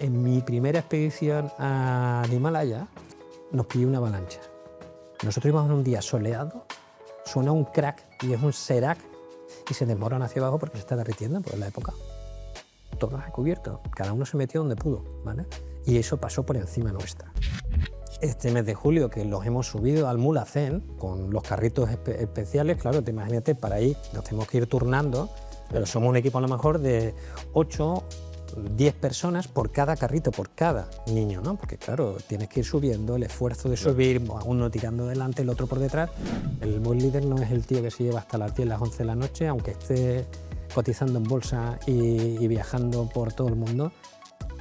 en mi primera expedición al Himalaya nos pilló una avalancha. Nosotros íbamos en un día soleado, suena un crack y es un serac y se desmorona hacia abajo porque se está derritiendo, pues en la época. Todos a cubierto, cada uno se metió donde pudo, ¿vale? Y eso pasó por encima nuestra. Este mes de julio, que los hemos subido al Mulhacén con los carritos especiales, claro, te imagínate, para ahí nos tenemos que ir turnando, pero somos un equipo a lo mejor de 8, 10 personas por cada carrito, por cada niño, ¿no? Porque claro, tienes que ir subiendo, el esfuerzo de subir, uno tirando delante, el otro por detrás. El buen líder no es el tío que se lleva hasta las 10, las 11 de la noche, aunque esté cotizando en bolsa y viajando por todo el mundo.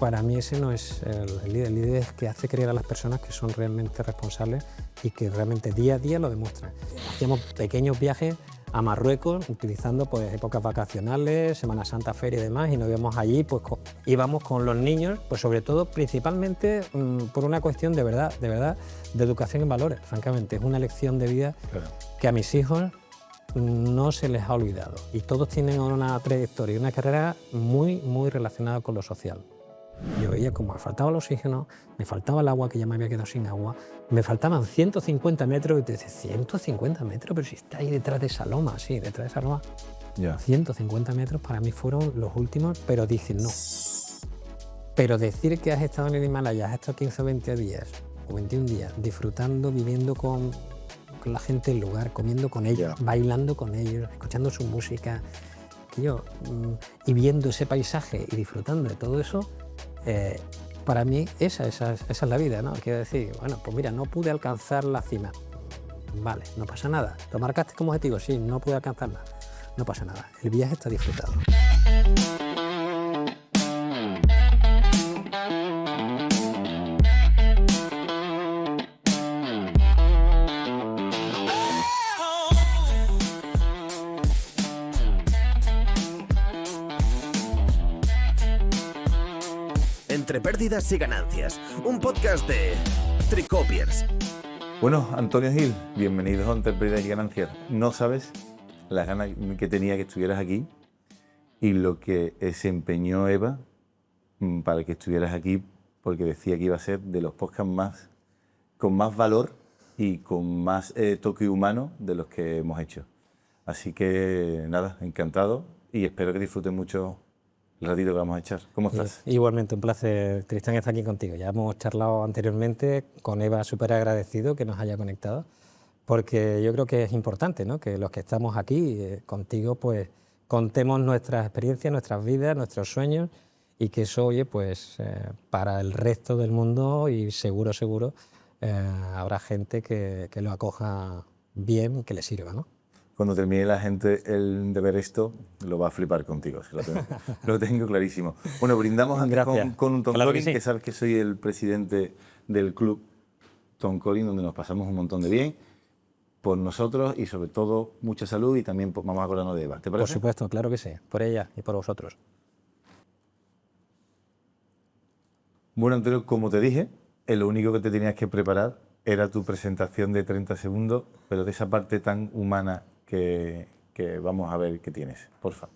Para mí ese no es el líder. El líder es que hace creer a las personas que son realmente responsables y que realmente día a día lo demuestran. Hacíamos pequeños viajes a Marruecos utilizando pues épocas vacacionales, Semana Santa, feria y demás, y nos íbamos allí, pues íbamos con los niños, pues sobre todo, principalmente por una cuestión de verdad, de educación en valores, francamente. Es una lección de vida que a mis hijos no se les ha olvidado. Y todos tienen una trayectoria y una carrera muy, muy relacionada con lo social. Yo veía como me faltaba el oxígeno, me faltaba el agua, que ya me había quedado sin agua, me faltaban 150 metros, y te dices, 150 metros, pero si está ahí detrás de esa loma, sí, detrás de esa loma. 150 metros para mí fueron los últimos, pero dicen no. Pero decir que has estado en el Himalaya, has estado 15 o 20 días, o 21 días, disfrutando, viviendo con la gente del lugar, comiendo con ellos, bailando con ellos, escuchando su música, y viendo ese paisaje y disfrutando de todo eso, para mí esa es la vida, ¿no? Quiero decir, bueno, pues mira, no pude alcanzar la cima. Vale, no pasa nada. ¿Lo marcaste como objetivo? Sí, no pude alcanzarla. No pasa nada. El viaje está disfrutado. Entre pérdidas y ganancias, un podcast de Tricopiers. Bueno, Antonio Gil, bienvenidos a Entre pérdidas y ganancias. No sabes las ganas que tenía que estuvieras aquí y lo que se empeñó Eva para que estuvieras aquí, porque decía que iba a ser de los podcasts con más valor y con más toque humano de los que hemos hecho. Así que nada, encantado y espero que disfruten mucho el ratito que vamos a echar. ¿Cómo estás? Igualmente, un placer, Tristán, estar aquí contigo. Ya hemos charlado anteriormente, con Eva súper agradecido que nos haya conectado, porque yo creo que es importante, ¿no?, que los que estamos aquí contigo pues contemos nuestras experiencias, nuestras vidas, nuestros sueños, y que eso, oye, pues para el resto del mundo, y seguro habrá gente que lo acoja bien y que le sirva, ¿no? Cuando termine la gente de ver esto, lo va a flipar contigo, lo tengo clarísimo. Bueno, brindamos antes con un Tom Collins, que sabes que soy el presidente del club Tom Collins, donde nos pasamos un montón de bien, por nosotros y sobre todo mucha salud, y también vamos a acordarnos de Eva. ¿Te parece? Por supuesto, claro que sí, por ella y por vosotros. Bueno, Antonio, como te dije, lo único que te tenías que preparar era tu presentación de 30 segundos, pero de esa parte tan humana que vamos a ver qué tienes, porfa.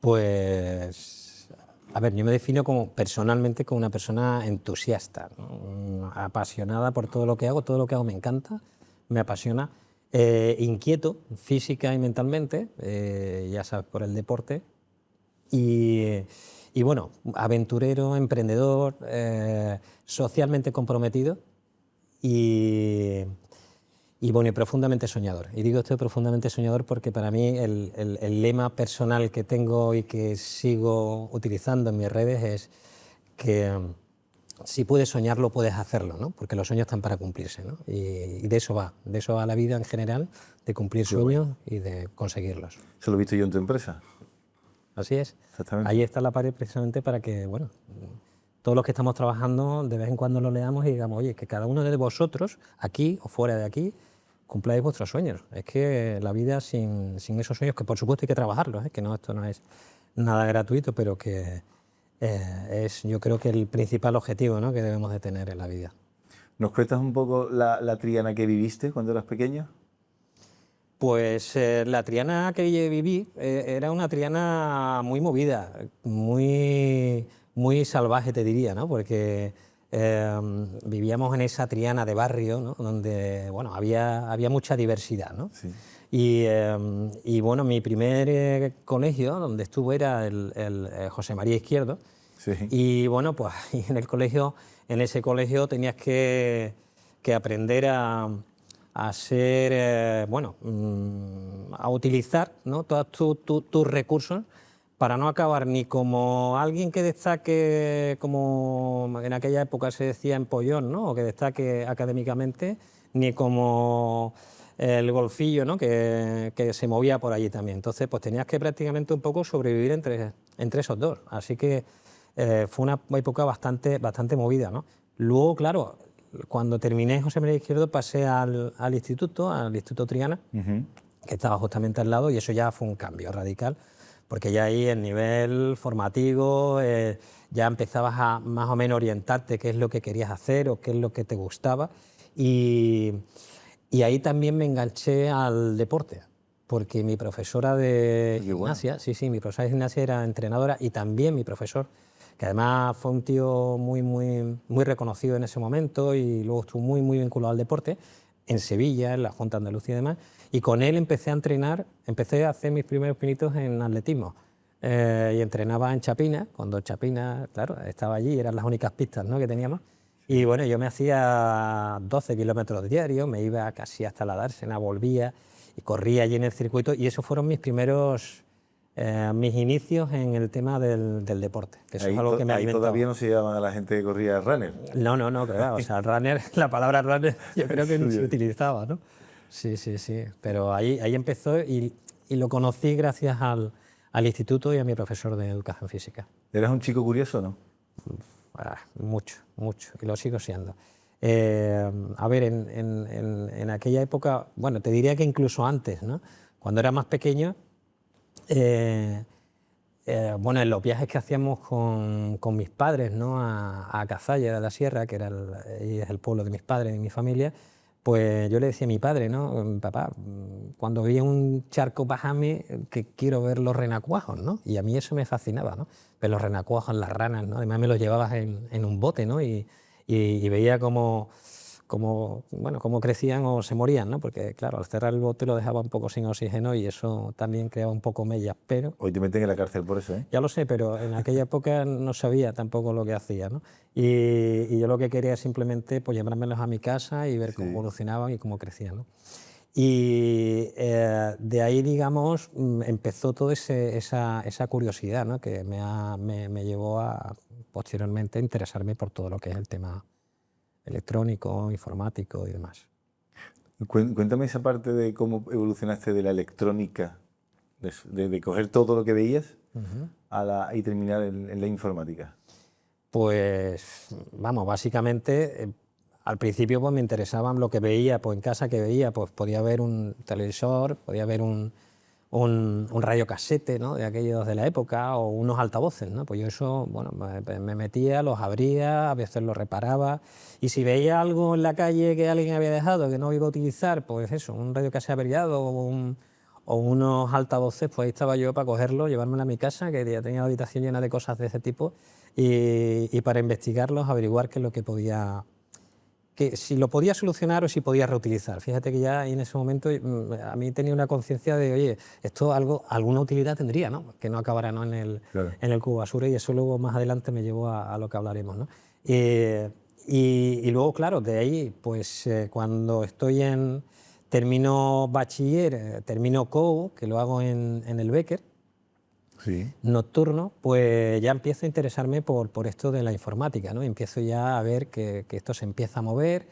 Pues, a ver, yo me defino personalmente como una persona entusiasta, ¿no?, apasionada por todo lo que hago me encanta, me apasiona, inquieto física y mentalmente, ya sabes, por el deporte, y bueno, aventurero, emprendedor, socialmente comprometido y bueno, y profundamente soñador. Y digo esto profundamente soñador porque para mí el lema personal que tengo y que sigo utilizando en mis redes es que si puedes soñarlo, puedes hacerlo, ¿no? Porque los sueños están para cumplirse, ¿no? Y de eso va la vida en general, de cumplir sueños y de conseguirlos. ¿Eso lo he visto yo en tu empresa? Así es. Exactamente. Ahí está la pared precisamente para que, bueno, todos los que estamos trabajando de vez en cuando lo leamos y digamos, oye, que cada uno de vosotros, aquí o fuera de aquí, cumpláis vuestros sueños. Es que la vida sin esos sueños, que por supuesto hay que trabajarlos, que no, esto no es nada gratuito, pero que es, yo creo que el principal objetivo, ¿no?, que debemos de tener en la vida. ¿Nos cuentas un poco la Triana que viviste cuando eras pequeño? Pues la Triana que viví era una Triana muy movida, muy muy salvaje, te diría, ¿no? Porque vivíamos en esa Triana de barrio, ¿no? Donde bueno, había mucha diversidad, ¿no? Sí. Y bueno, mi primer colegio donde estuve era el José María Izquierdo. Sí. Y bueno, pues en ese colegio tenías que aprender a ser, a utilizar, ¿no? todos tus recursos para no acabar ni como alguien que destaque, como en aquella época se decía empollón, ¿no? O que destaque académicamente, ni como el golfillo, ¿no? que se movía por allí también. Entonces, pues tenías que prácticamente un poco sobrevivir entre esos dos. Así que fue una época bastante movida, ¿no? Luego, claro, cuando terminé José María Izquierdo pasé al Instituto Triana, que estaba justamente al lado, y eso ya fue un cambio radical, porque ya ahí el nivel formativo, ya empezabas a más o menos orientarte qué es lo que querías hacer o qué es lo que te gustaba, y ahí también me enganché al deporte, porque mi profesora de gimnasia, sí, mi profesora de gimnasia era entrenadora, y también mi profesor, que además fue un tío muy reconocido en ese momento y luego estuvo muy vinculado al deporte, en Sevilla, en la Junta de Andalucía y demás, y con él empecé a entrenar, empecé a hacer mis primeros pinitos en atletismo. Y entrenaba en Chapina, cuando Chapina, claro, estaba allí, eran las únicas pistas, ¿no?, que teníamos. Y bueno, yo me hacía 12 kilómetros diarios, me iba casi hasta la dársena, volvía y corría allí en el circuito, y esos fueron mis primeros... mis inicios en el tema del deporte, que eso es algo que me ha alimentado. Ahí todavía no se llama a la gente que corría runner. No, claro, o sea, el runner, la palabra runner yo creo que no se utilizaba, ¿no? Sí, pero ahí empezó, y lo conocí gracias al instituto y a mi profesor de educación física. ¿Eras un chico curioso, no? Mucho, y lo sigo siendo. A ver, en aquella época, bueno, te diría que incluso antes, ¿no? Cuando era más pequeño, bueno, en los viajes que hacíamos con mis padres, ¿no?, a Cazalla de la Sierra, que es el pueblo de mis padres y mi familia, pues yo le decía a mi padre, ¿no?, papá, cuando veía un charco bajame, que quiero ver los renacuajos, ¿no? Y a mí eso me fascinaba, ¿no? Ver los renacuajos, las ranas, ¿no? Además me los llevabas en un bote, ¿no? Y veía cómo crecían o se morían, ¿no? Porque, claro, al cerrar el bote lo dejaba un poco sin oxígeno y eso también creaba un poco mellas, pero... Hoy te meten en la cárcel por eso, ¿eh? Ya lo sé, pero en aquella época no sabía tampoco lo que hacía, ¿no? Y yo lo que quería es simplemente pues, llevármelos a mi casa y ver cómo evolucionaban y cómo crecían, ¿no? Y de ahí, digamos, empezó toda esa curiosidad, ¿no?, que me llevó a posteriormente interesarme por todo lo que es el tema electrónico, informático y demás. Cuéntame esa parte de cómo evolucionaste de la electrónica, de coger todo lo que veías y terminar en la informática. Pues, vamos, básicamente, al principio pues, me interesaban lo que veía, pues en casa que veía, pues podía ver un televisor, podía ver un radiocasete, ¿no?, de aquellos de la época, o unos altavoces, ¿no? Pues yo eso, bueno, me metía, los abría, a veces los reparaba, y si veía algo en la calle que alguien había dejado que no iba a utilizar, pues eso, un radiocasete averiado o unos altavoces, pues ahí estaba yo para cogerlo, llevármelo a mi casa, que ya tenía la habitación llena de cosas de ese tipo, y para investigarlos, averiguar qué es lo que podía... que si lo podía solucionar o si podía reutilizar. Fíjate que ya en ese momento a mí tenía una conciencia de, oye, esto alguna utilidad tendría, ¿no?, que no acabara, ¿no?, en el cubo basura, y eso luego más adelante me llevó a lo que hablaremos, ¿no? Y luego, claro, de ahí, pues cuando termino bachiller, termino COU, que lo hago en el Becker, nocturno, pues ya empiezo a interesarme por esto de la informática, ¿no? Empiezo ya a ver que esto se empieza a mover.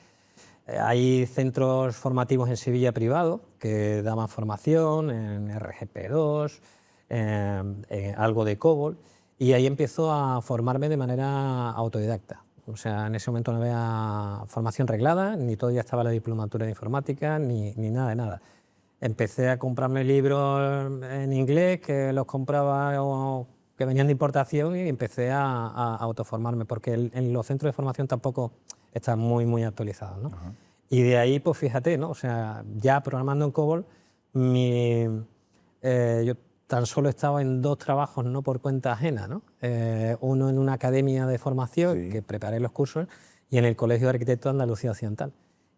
Hay centros formativos en Sevilla privados que daban formación en RGP2, algo de COBOL, y ahí empiezo a formarme de manera autodidacta. O sea, en ese momento no había formación reglada, ni todavía estaba la diplomatura de informática, ni nada de nada. Empecé a comprarme libros en inglés, que los compraba o que venían de importación, y empecé a autoformarme, porque en los centros de formación tampoco están muy actualizados, ¿no? Y de ahí, pues fíjate, ¿no? O sea, ya programando en COBOL, yo tan solo estaba en 2 trabajos, no por cuenta ajena, ¿no? Uno en una academia de formación, Sí. que preparé los cursos, y en el Colegio de Arquitectos de Andalucía Occidental,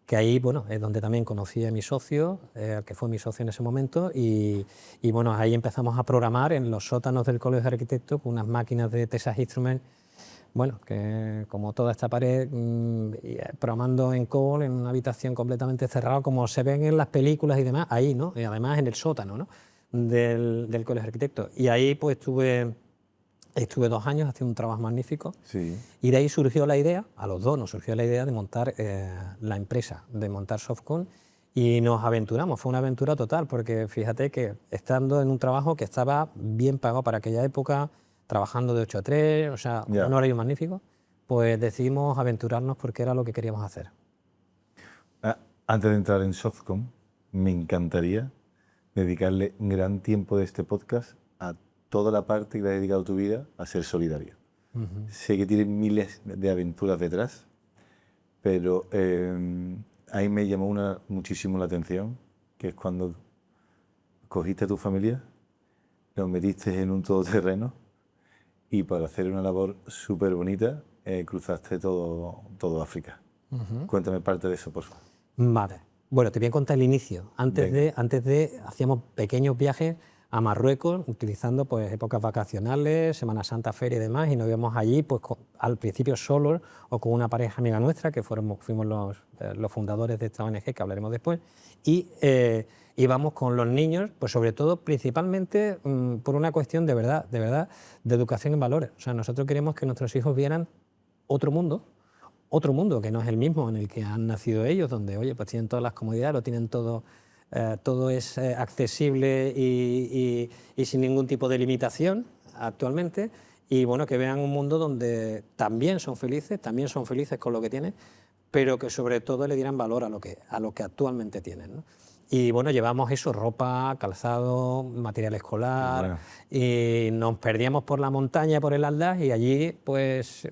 que ahí, bueno, es donde también conocí a mi socio, que fue mi socio en ese momento, y bueno, ahí empezamos a programar en los sótanos del Colegio de Arquitectos con unas máquinas de Texas Instruments, bueno, que como toda esta pared, programando en COBOL en una habitación completamente cerrada, como se ven en las películas y demás, ahí, ¿no? Y además en el sótano, ¿no? del Colegio de Arquitectos. Y ahí pues estuve 2 años haciendo un trabajo magnífico. Sí. Y de ahí surgió la idea, a los dos nos surgió la idea de montar la empresa, de montar Softcon, y nos aventuramos. Fue una aventura total, porque fíjate que estando en un trabajo que estaba bien pagado para aquella época, trabajando de 8 a 3, o sea, Ya. un horario magnífico, pues decidimos aventurarnos porque era lo que queríamos hacer. Antes de entrar en Softcom, me encantaría dedicarle un gran tiempo de este podcast a toda la parte que le has dedicado tu vida a ser solidario. Sé que tienes miles de aventuras detrás, pero ahí me llamó muchísimo la atención, que es cuando cogiste a tu familia, los metiste en un todoterreno y para hacer una labor súper bonita cruzaste todo África. Cuéntame parte de eso, por favor. Vale. Bueno, te voy a contar el inicio. Antes de hacíamos pequeños viajes a Marruecos, utilizando pues épocas vacacionales, Semana Santa, feria y demás, y nos íbamos allí pues al principio solos o con una pareja amiga nuestra, que fuimos los fundadores de esta ONG, que hablaremos después, y íbamos con los niños, pues sobre todo, principalmente por una cuestión de verdad, de educación en valores. O sea, nosotros queremos que nuestros hijos vieran otro mundo que no es el mismo en el que han nacido ellos, donde, oye, pues tienen todas las comodidades, lo tienen todo, todo es accesible y sin ningún tipo de limitación actualmente, y bueno, que vean un mundo donde también son felices con lo que tienen, pero que sobre todo le dieran valor a lo que actualmente tienen, ¿no? Y bueno, llevamos eso, ropa, calzado, material escolar, Bueno. y nos perdíamos por la montaña, por el Atlas, y allí pues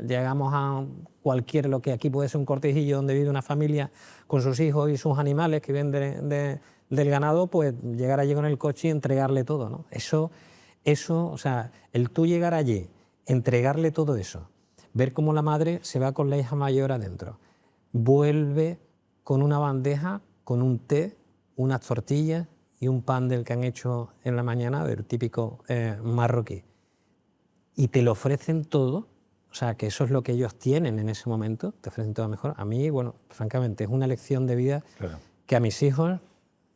llegamos a lo que aquí puede ser un cortijillo donde vive una familia con sus hijos y sus animales que viven del ganado, pues llegar allí con el coche y entregarle todo, ¿no? Eso, o sea, el tú llegar allí, entregarle todo eso, ver cómo la madre se va con la hija mayor adentro, vuelve con una bandeja, con un té, unas tortillas y un pan del que han hecho en la mañana, del típico marroquí. Y te lo ofrecen todo, o sea, que eso es lo que ellos tienen en ese momento, te ofrecen todo mejor. A mí, bueno, francamente, es una lección de vida Claro. que a mis hijos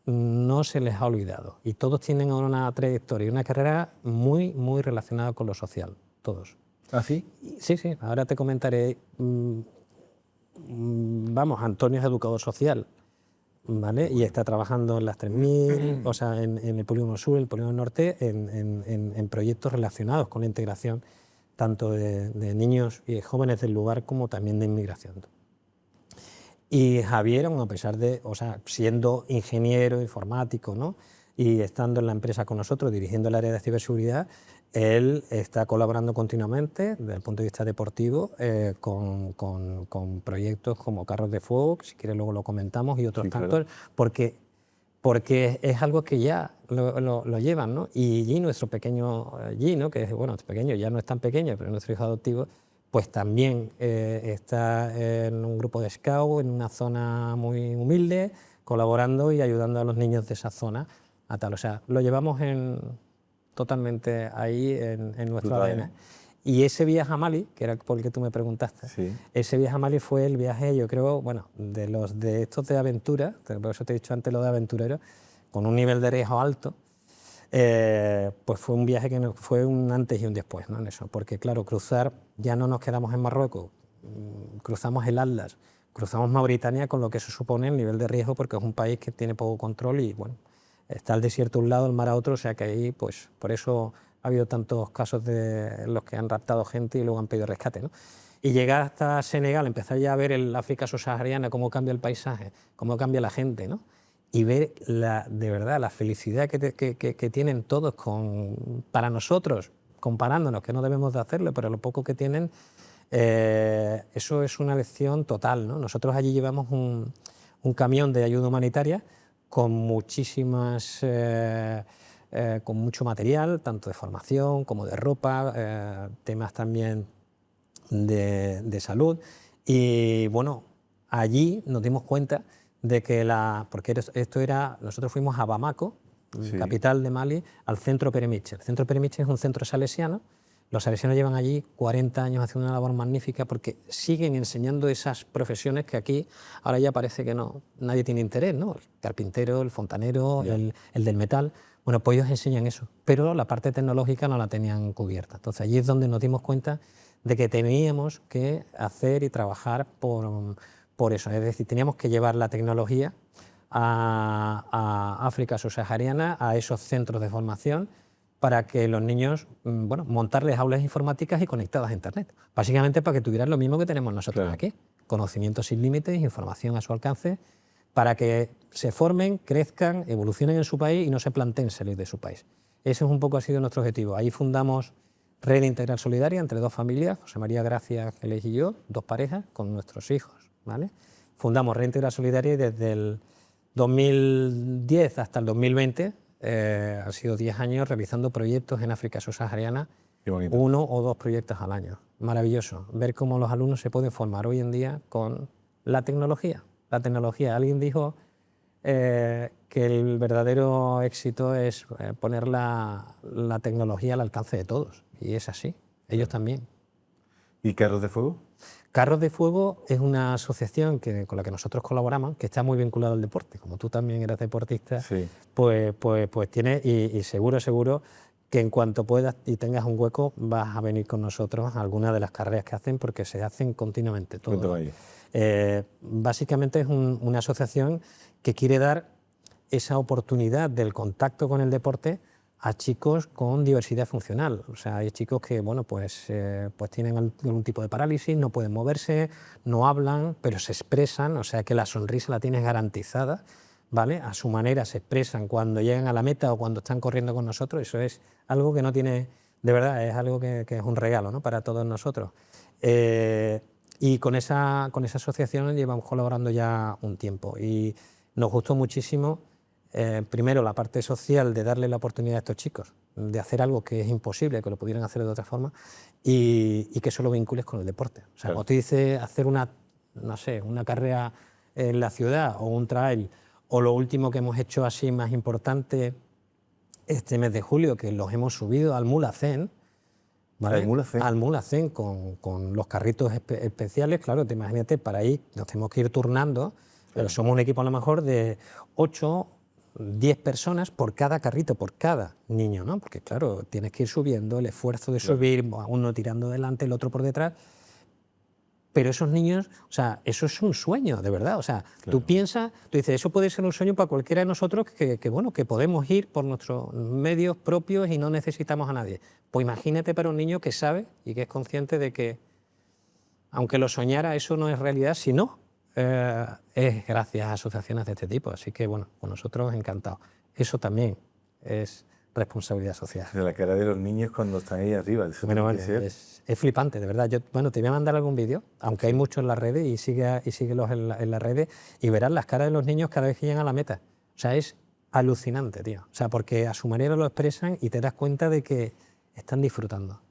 no se les ha olvidado. Y todos tienen una trayectoria y una carrera muy, muy relacionada con lo social, todos. ¿Ah, sí? Sí, ahora te comentaré. Vamos, Antonio es educador social, ¿vale? Y está trabajando en las 3000, o sea, en el Polígono Sur, el Polígono Norte, en proyectos relacionados con la integración tanto de niños y jóvenes del lugar como también de inmigración. Y Javier, a pesar de, o sea, siendo ingeniero informático, ¿no? Y estando en la empresa con nosotros, dirigiendo el área de ciberseguridad, él está colaborando continuamente desde el punto de vista deportivo con proyectos como Carros de Fuego, que si quieres luego lo comentamos, y otros tantos, porque es algo que ya lo llevan, ¿no? Y G, nuestro pequeño G, ¿no? Que es, bueno, es pequeño, ya no es tan pequeño, pero nuestro hijo adoptivo, pues también está en un grupo de scout, en una zona muy humilde, colaborando y ayudando a los niños de esa zona a tal. O sea, lo llevamos totalmente ahí en nuestro ADN. Y ese viaje a Mali, que era por el que tú me preguntaste, sí. Ese viaje a Mali fue el viaje, yo creo, bueno, de estos de aventura, por eso te he dicho antes lo de aventurero, con un nivel de riesgo alto, pues fue un viaje que fue un antes y un después, ¿no? En eso, porque claro, cruzar, ya no nos quedamos en Marruecos, cruzamos el Atlas, cruzamos Mauritania, con lo que eso supone el nivel de riesgo, porque es un país que tiene poco control y bueno, está el desierto a un lado, el mar a otro, o sea que ahí, pues por eso ha habido tantos casos de los que han raptado gente y luego han pedido rescate, ¿no? Y llegar hasta Senegal, empezar ya a ver el África subsahariana, cómo cambia el paisaje, cómo cambia la gente, ¿no? Y ver de verdad la felicidad que tienen todos para nosotros, comparándonos, que no debemos de hacerlo, pero lo poco que tienen, eso es una lección total, ¿no? Nosotros allí llevamos un camión de ayuda humanitaria con muchísimas con mucho material, tanto de formación como de ropa, temas también de salud. Y bueno, allí nos dimos cuenta de que porque nosotros fuimos a Bamako, Sí. capital de Mali, al centro Peremiche. El centro Peremiche es un centro salesiano. Los salesianos llevan allí 40 años haciendo una labor magnífica porque siguen enseñando esas profesiones que aquí ahora ya parece que nadie tiene interés, ¿no? El carpintero, el fontanero, el del metal. Bueno, pues ellos enseñan eso, pero la parte tecnológica no la tenían cubierta. Entonces allí es donde nos dimos cuenta de que teníamos que hacer y trabajar por eso. Es decir, teníamos que llevar la tecnología a África subsahariana, a esos centros de formación, para que los niños, bueno, montarles aulas informáticas y conectadas a Internet. Básicamente para que tuvieran lo mismo que tenemos nosotros aquí, conocimientos sin límites, información a su alcance, para que se formen, crezcan, evolucionen en su país y no se planteen salir de su país. Ese es un poco ha sido nuestro objetivo. Ahí fundamos Red Integral Solidaria entre dos familias, José María Gracia Ángeles y yo, dos parejas con nuestros hijos, ¿vale? Fundamos Red Integral Solidaria y desde el 2010 hasta el 2020 han sido 10 años realizando proyectos en África subsahariana, 1 o 2 proyectos al año. Maravilloso ver cómo los alumnos se pueden formar hoy en día con la tecnología. La tecnología, alguien dijo que el verdadero éxito es poner la tecnología al alcance de todos, y es así, ellos también. ¿Y Carros de Fuego? Carros de Fuego es una asociación con la que nosotros colaboramos, que está muy vinculada al deporte. Como tú también eras deportista, sí, pues tienes, y seguro que en cuanto puedas y tengas un hueco vas a venir con nosotros a alguna de las carreras que hacen, porque se hacen continuamente todo. Básicamente es una asociación que quiere dar esa oportunidad del contacto con el deporte a chicos con diversidad funcional. O sea, hay chicos que, bueno, pues tienen algún tipo de parálisis, no pueden moverse, no hablan, pero se expresan, o sea que la sonrisa la tienes garantizada, ¿vale? A su manera se expresan cuando llegan a la meta o cuando están corriendo con nosotros. Eso es algo que no tiene, de verdad, es algo que es un regalo, ¿no?, para todos nosotros. Y con esa asociación llevamos colaborando ya un tiempo y nos gustó muchísimo. Primero, la parte social de darle la oportunidad a estos chicos de hacer algo que es imposible, que lo pudieran hacer de otra forma, y que eso lo vincules con el deporte. O sea, Claro. cuando tú dices hacer una carrera en la ciudad o un trail, o lo último que hemos hecho así más importante este mes de julio, que los hemos subido al Mulhacén, ¿vale? Al Mulhacén. Al Mulhacén con los carritos especiales. Claro, te imagínate, para ahí nos tenemos que ir turnando, pero somos un equipo a lo mejor de 8, 10 personas por cada carrito, por cada niño, ¿no? Porque claro, tienes que ir subiendo, el esfuerzo de subir, uno tirando delante, el otro por detrás. Pero esos niños, o sea, eso es un sueño, de verdad. O sea, tú piensas, tú dices, eso puede ser un sueño para cualquiera de nosotros que podemos ir por nuestros medios propios y no necesitamos a nadie. Pues imagínate para un niño que sabe y que es consciente de que, aunque lo soñara, eso no es realidad, sino es gracias a asociaciones de este tipo. Así que, bueno, con nosotros encantados. Eso también es responsabilidad social. De la cara de los niños cuando están ahí arriba. Eso Bueno, tiene que ser. es flipante, de verdad. Te voy a mandar algún vídeo, aunque hay muchos en las redes, y síguelos en las redes, y verás las caras de los niños cada vez que llegan a la meta. O sea, es alucinante, tío. O sea, porque a su manera lo expresan y te das cuenta de que están disfrutando.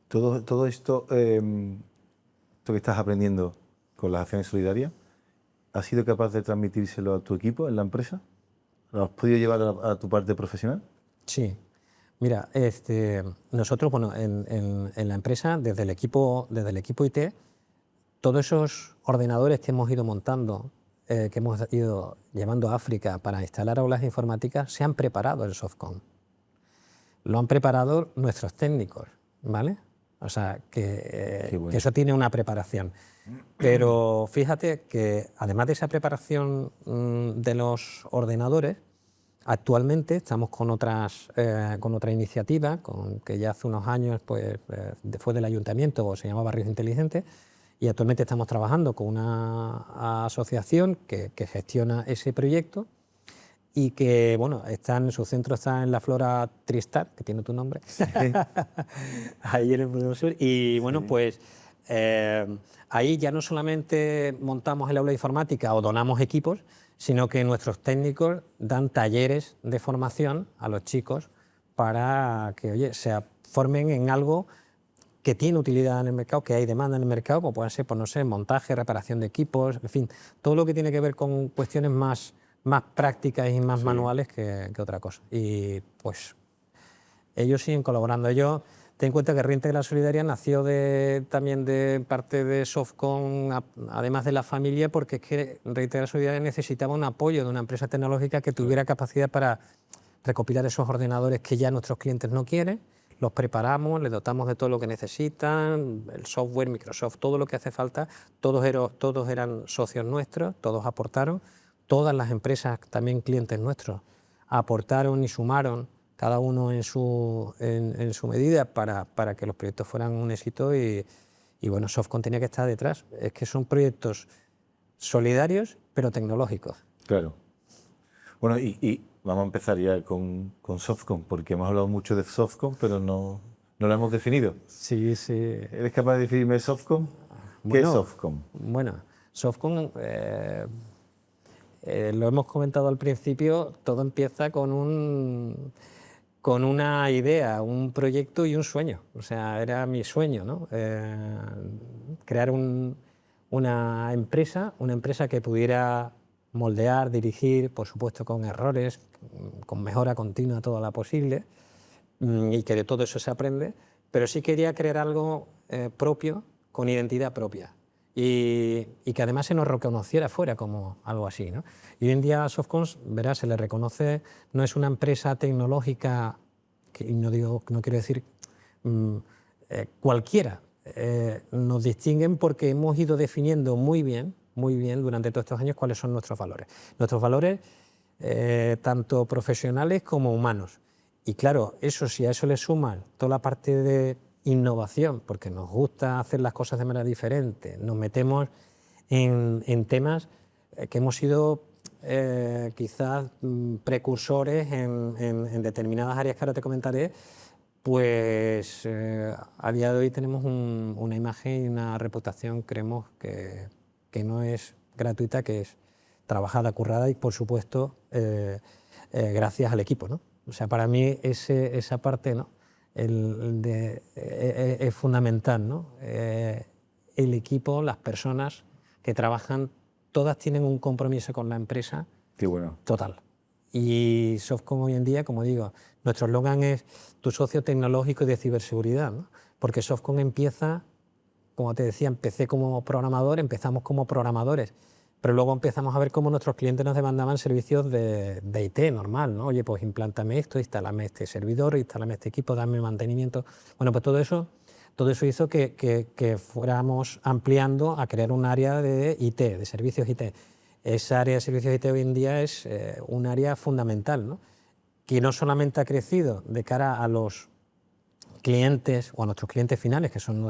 Todo esto, esto que estás aprendiendo con las acciones solidarias, ¿has sido capaz de transmitírselo a tu equipo en la empresa? ¿Lo has podido llevar a tu parte profesional? Sí. Mira, nosotros, bueno, en la empresa, desde el equipo IT, todos esos ordenadores que hemos ido montando, que hemos ido llevando a África para instalar aulas informáticas, se han preparado en Softcom. Lo han preparado nuestros técnicos, ¿vale? O sea, que eso tiene una preparación. Pero fíjate que además de esa preparación de los ordenadores, actualmente estamos con otra iniciativa que ya hace unos años fue del ayuntamiento, se llama Barrios Inteligentes, y actualmente estamos trabajando con una asociación que gestiona ese proyecto y que, bueno, su centro está en la Flora Tristar, que tiene tu nombre, Sí. ahí en el Pueblo Sur, y bueno, pues Ahí ya no solamente montamos el aula de informática o donamos equipos, sino que nuestros técnicos dan talleres de formación a los chicos para que, oye, se formen en algo que tiene utilidad en el mercado, que hay demanda en el mercado, como pueden ser, pues, no sé, montaje, reparación de equipos, en fin, todo lo que tiene que ver con cuestiones más prácticas y más manuales que otra cosa. Y pues ellos siguen colaborando. Ten en cuenta que Reintegra Solidaria nació también de parte de Softcom, además de la familia, porque es que Reintegra Solidaria necesitaba un apoyo de una empresa tecnológica que tuviera capacidad para recopilar esos ordenadores que ya nuestros clientes no quieren. Los preparamos, les dotamos de todo lo que necesitan, el software, Microsoft, todo lo que hace falta. Todos eran socios nuestros, todos aportaron. Todas las empresas, también clientes nuestros, aportaron y sumaron, cada uno en su medida, para que los proyectos fueran un éxito, y bueno, Softcom tenía que estar detrás. Es que son proyectos solidarios, pero tecnológicos. Claro. Bueno, y vamos a empezar ya con Softcom, porque hemos hablado mucho de Softcom, pero no lo hemos definido. Sí, sí. ¿Eres capaz de definirme Softcom? ¿Qué es Softcom? Bueno, Softcom, lo hemos comentado al principio, todo empieza con una idea, un proyecto y un sueño. O sea, era mi sueño, ¿no? Crear una empresa que pudiera moldear, dirigir, por supuesto con errores, con mejora continua toda la posible, y que de todo eso se aprende, pero sí quería crear algo propio, con identidad propia, y que además se nos reconociera fuera como algo así, ¿no? Y hoy en día a Softcom, verás, se le reconoce, no es una empresa tecnológica, que no quiero decir cualquiera, nos distinguen porque hemos ido definiendo muy bien durante todos estos años cuáles son nuestros valores. Nuestros valores tanto profesionales como humanos. Y claro, si a eso le suman toda la parte de innovación, porque nos gusta hacer las cosas de manera diferente, nos metemos en temas que hemos sido quizás precursores en determinadas áreas que ahora te comentaré, pues a día de hoy tenemos una imagen y una reputación, creemos, que no es gratuita, que es trabajada, currada, y por supuesto gracias al equipo, ¿no? O sea, para mí esa parte, ¿no? Es fundamental, ¿no? El equipo, las personas que trabajan, todas tienen un compromiso con la empresa. Qué bueno. Total. Y Softcom hoy en día, como digo, nuestro eslogan es tu socio tecnológico y de ciberseguridad, ¿no? Porque Softcom empieza, como te decía, empezamos como programadores, pero luego empezamos a ver cómo nuestros clientes nos demandaban servicios de IT normal, ¿no? Oye, pues implántame esto, instálame este servidor, instálame este equipo, dame mantenimiento. Bueno, pues todo eso hizo que fuéramos ampliando a crear un área de IT, de servicios IT. Esa área de servicios IT hoy en día es un área fundamental, ¿no? Que no solamente ha crecido de cara a los clientes o a nuestros clientes finales, que son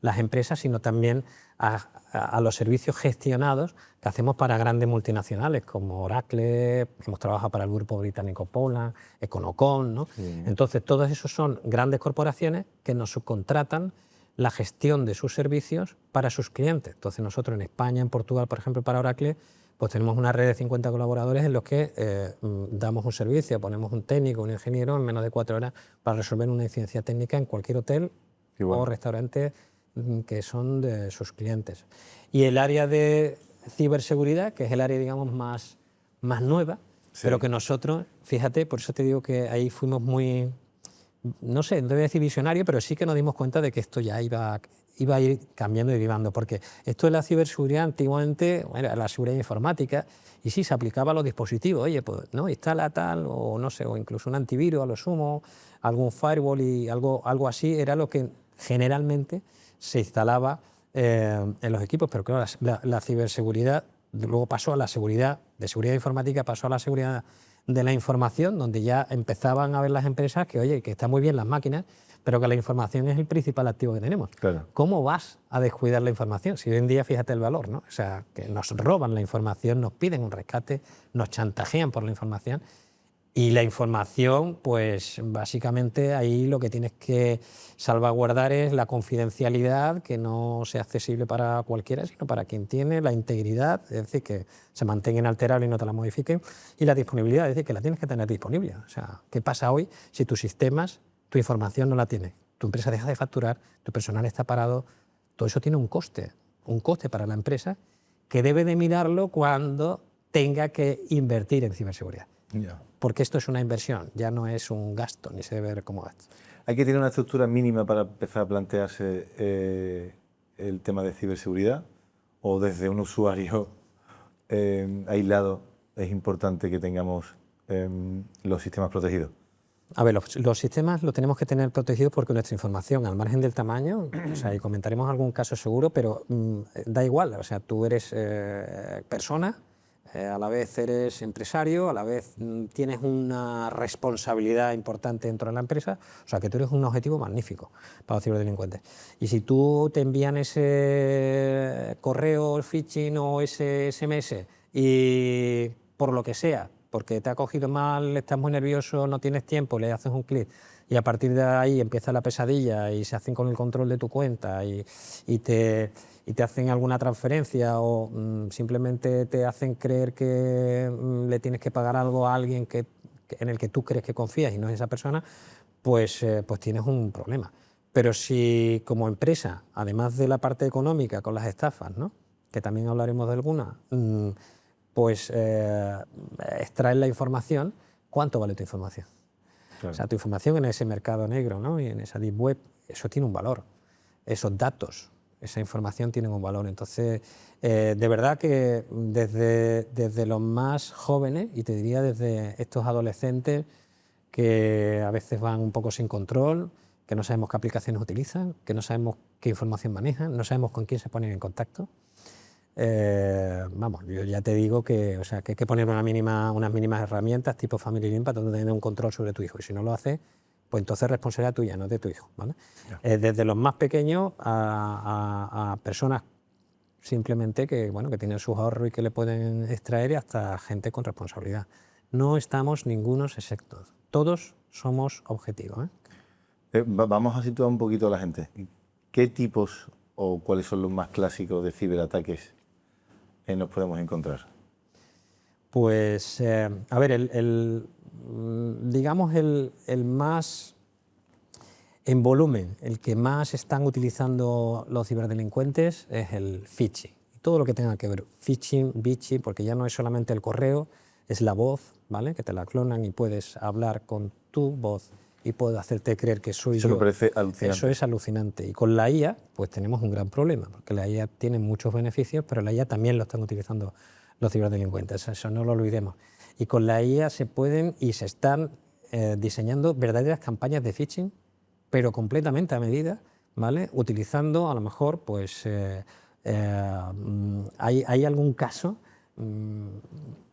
las empresas, sino también a los servicios gestionados que hacemos para grandes multinacionales como Oracle, que hemos trabajado para el grupo británico Poland, Econocom, ¿no? Sí. Entonces, todos esos son grandes corporaciones que nos subcontratan la gestión de sus servicios para sus clientes. Entonces, nosotros en España, en Portugal, por ejemplo, para Oracle, pues tenemos una red de 50 colaboradores en los que damos un servicio, ponemos un técnico, un ingeniero en menos de 4 horas para resolver una incidencia técnica en cualquier hotel o restaurante que son de sus clientes. Y el área de ciberseguridad, que es el área, digamos, más nueva, sí, pero que nosotros, fíjate, por eso te digo que ahí fuimos muy, no sé, no voy a decir visionario, pero sí que nos dimos cuenta de que esto ya iba a ir cambiando y derivando, porque esto de la ciberseguridad antiguamente era la seguridad informática, y sí se aplicaba a los dispositivos. Oye, pues no, instala tal, o no sé, o incluso un antivirus a lo sumo, algún firewall y algo así, era lo que generalmente se instalaba en los equipos. Pero claro, la ciberseguridad luego pasó a la seguridad informática, pasó a la seguridad de la información, donde ya empezaban a ver las empresas que, oye, que están muy bien las máquinas, pero que la información es el principal activo que tenemos. Claro. ¿Cómo vas a descuidar la información? Si hoy en día, fíjate el valor, ¿no? O sea, que nos roban la información, nos piden un rescate, nos chantajean por la información. Y la información, pues básicamente ahí lo que tienes que salvaguardar es la confidencialidad, que no sea accesible para cualquiera, sino para quien tiene la integridad, es decir, que se mantenga inalterable y no te la modifiquen, y la disponibilidad, es decir, que la tienes que tener disponible. O sea, ¿qué pasa hoy si tus sistemas, tu información no la tienes? Tu empresa deja de facturar, tu personal está parado, todo eso tiene un coste para la empresa que debe de mirarlo cuando tenga que invertir en ciberseguridad. Ya. Porque esto es una inversión, ya no es un gasto, ni se debe ver como gasto. Hay que tener una estructura mínima para empezar a plantearse el tema de ciberseguridad, o desde un usuario aislado es importante que tengamos los sistemas protegidos. A ver, los sistemas los tenemos que tener protegidos porque nuestra información, al margen del tamaño, o sea, y comentaremos algún caso seguro, pero da igual, o sea, tú eres persona, a la vez eres empresario, a la vez tienes una responsabilidad importante dentro de la empresa, o sea que tú eres un objetivo magnífico para los ciberdelincuentes. Y si tú te envían ese correo phishing o ese SMS y por lo que sea, porque te ha cogido mal, estás muy nervioso, no tienes tiempo, le haces un clic y a partir de ahí empieza la pesadilla y se hacen con el control de tu cuenta y te hacen alguna transferencia o simplemente te hacen creer que le tienes que pagar algo a alguien en el que tú crees que confías y no es esa persona, pues tienes un problema. Pero si como empresa, además de la parte económica con las estafas, ¿no?, que también hablaremos de alguna, pues extraes la información, ¿cuánto vale tu información? Claro. O sea, tu información en ese mercado negro, ¿no?, y en esa deep web, eso tiene un valor. Esos datos, esa información tienen un valor. Entonces, de verdad que desde los más jóvenes, y te diría desde estos adolescentes que a veces van un poco sin control, que no sabemos qué aplicaciones utilizan, que no sabemos qué información manejan, no sabemos con quién se ponen en contacto. Vamos, yo ya te digo que, o sea, que hay que poner unas mínimas herramientas tipo Family Link para tener un control sobre tu hijo, y si no lo haces, pues entonces es responsabilidad tuya, no de tu hijo, ¿vale? Desde los más pequeños a personas simplemente que, bueno, que tienen sus ahorros y que le pueden extraer, y hasta gente con responsabilidad. No estamos ningunos exceptos, todos somos objetivos, Vamos a situar un poquito a la gente. ¿Qué tipos o cuáles son los más clásicos de ciberataques nos podemos encontrar? Pues, a ver, digamos el más en volumen, el que más están utilizando los ciberdelincuentes es el phishing. Todo lo que tenga que ver, phishing, bitching, porque ya no es solamente el correo, es la voz, ¿vale?, que te la clonan y puedes hablar con tu voz y puedo hacerte creer que soy yo. Eso me parece alucinante. Eso es alucinante. Y con la IA, pues tenemos un gran problema, porque la IA tiene muchos beneficios, pero la IA también lo están utilizando los ciberdelincuentes, eso no lo olvidemos. Y con la IA se pueden y se están diseñando verdaderas campañas de phishing, pero completamente a medida, ¿vale?, utilizando a lo mejor, pues, hay algún caso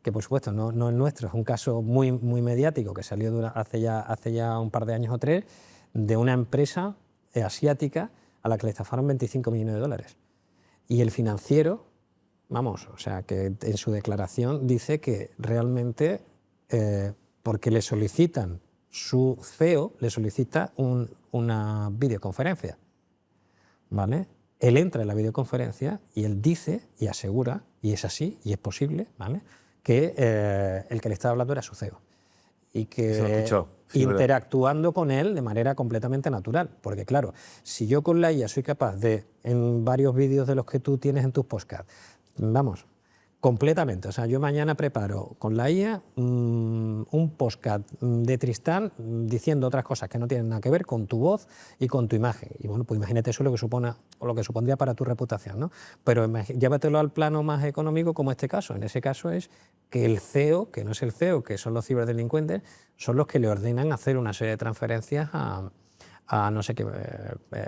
que por supuesto no es nuestro, es un caso muy mediático que salió hace ya un par de años o 3, de una empresa asiática a la que le estafaron 25 millones de dólares. Y el financiero, vamos, o sea, que en su declaración dice que realmente, porque le solicitan, su CEO le solicita una videoconferencia, ¿vale? Él entra en la videoconferencia y él dice y asegura, y es así, y es posible, ¿vale?, que el que le estaba hablando era su CEO. Y que interactuando con él de manera completamente natural. Porque claro, si yo con la IA soy capaz de, en varios vídeos de los que tú tienes en tus podcasts, vamos, completamente, o sea, yo mañana preparo con la IA un podcast de Tristán diciendo otras cosas que no tienen nada que ver con tu voz y con tu imagen. Y bueno, pues imagínate eso lo que supondría para tu reputación, ¿no? Pero llévatelo al plano más económico, como este caso. En ese caso es que el CEO, que no es el CEO, que son los ciberdelincuentes, son los que le ordenan hacer una serie de transferencias a no sé qué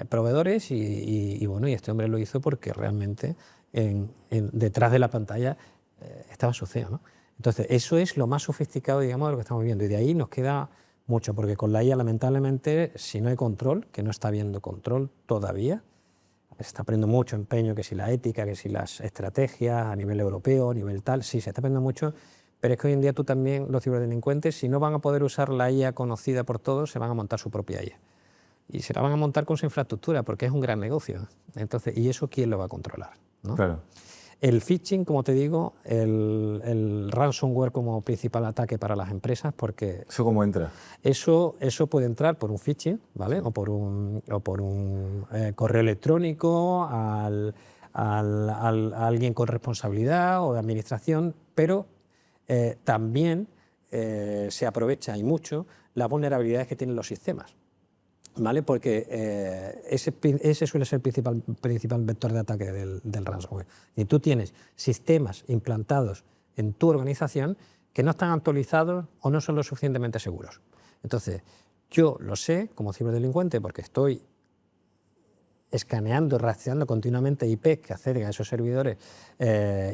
proveedores y bueno, y este hombre lo hizo porque realmente detrás de la pantalla estaba su CEO, ¿no? Entonces, eso es lo más sofisticado, digamos, de lo que estamos viendo, y de ahí nos queda mucho, porque con la IA, lamentablemente, si no hay control, que no está habiendo control todavía, se está poniendo mucho empeño, que si la ética, que si las estrategias a nivel europeo, a nivel tal, sí, se está poniendo mucho, Pero es que hoy en día tú también, los ciberdelincuentes, si no van a poder usar la IA conocida por todos, se van a montar su propia IA. Y se la van a montar con su infraestructura, porque es un gran negocio. Entonces, ¿y eso quién lo va a controlar? ¿No? Claro. El phishing, como te digo, el ransomware como principal ataque para las empresas, porque ¿Eso cómo entra? eso puede entrar por un phishing, ¿vale? O por un correo electrónico a alguien con responsabilidad o de administración, pero también se aprovecha y mucho las vulnerabilidades que tienen los sistemas, ¿vale? Porque ese suele ser el principal vector de ataque del ransomware. Y tú tienes sistemas implantados en tu organización que no están actualizados o no son lo suficientemente seguros. Entonces, yo lo sé como ciberdelincuente porque estoy escaneando, rastreando continuamente IPs que acceden a esos servidores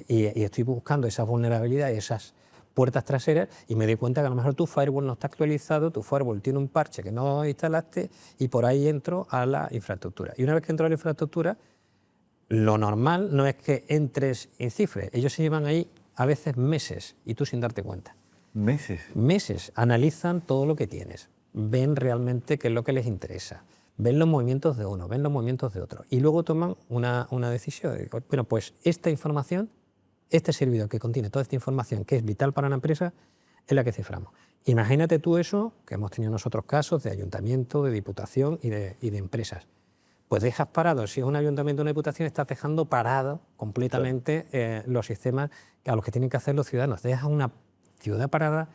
y estoy buscando esas vulnerabilidades, esas puertas traseras, y me doy cuenta que a lo mejor tu firewall no está actualizado, tu firewall tiene un parche que no instalaste y por ahí entro a la infraestructura. Y una vez que entro a la infraestructura, lo normal no es que entres en cifre. Ellos se llevan ahí a veces meses y tú sin darte cuenta. ¿Meses? Meses. Analizan todo lo que tienes, ven realmente qué es lo que les interesa, ven los movimientos de uno, ven los movimientos de otro y luego toman una decisión. Bueno, pues esta información, este servidor que contiene toda esta información que es vital para una empresa, es la que ciframos. Imagínate tú eso, que hemos tenido nosotros casos de ayuntamiento, de diputación y de empresas. Pues dejas parado, si es un ayuntamiento o una diputación, estás dejando parado completamente los sistemas a los que tienen que hacer los ciudadanos. Dejas una ciudad parada,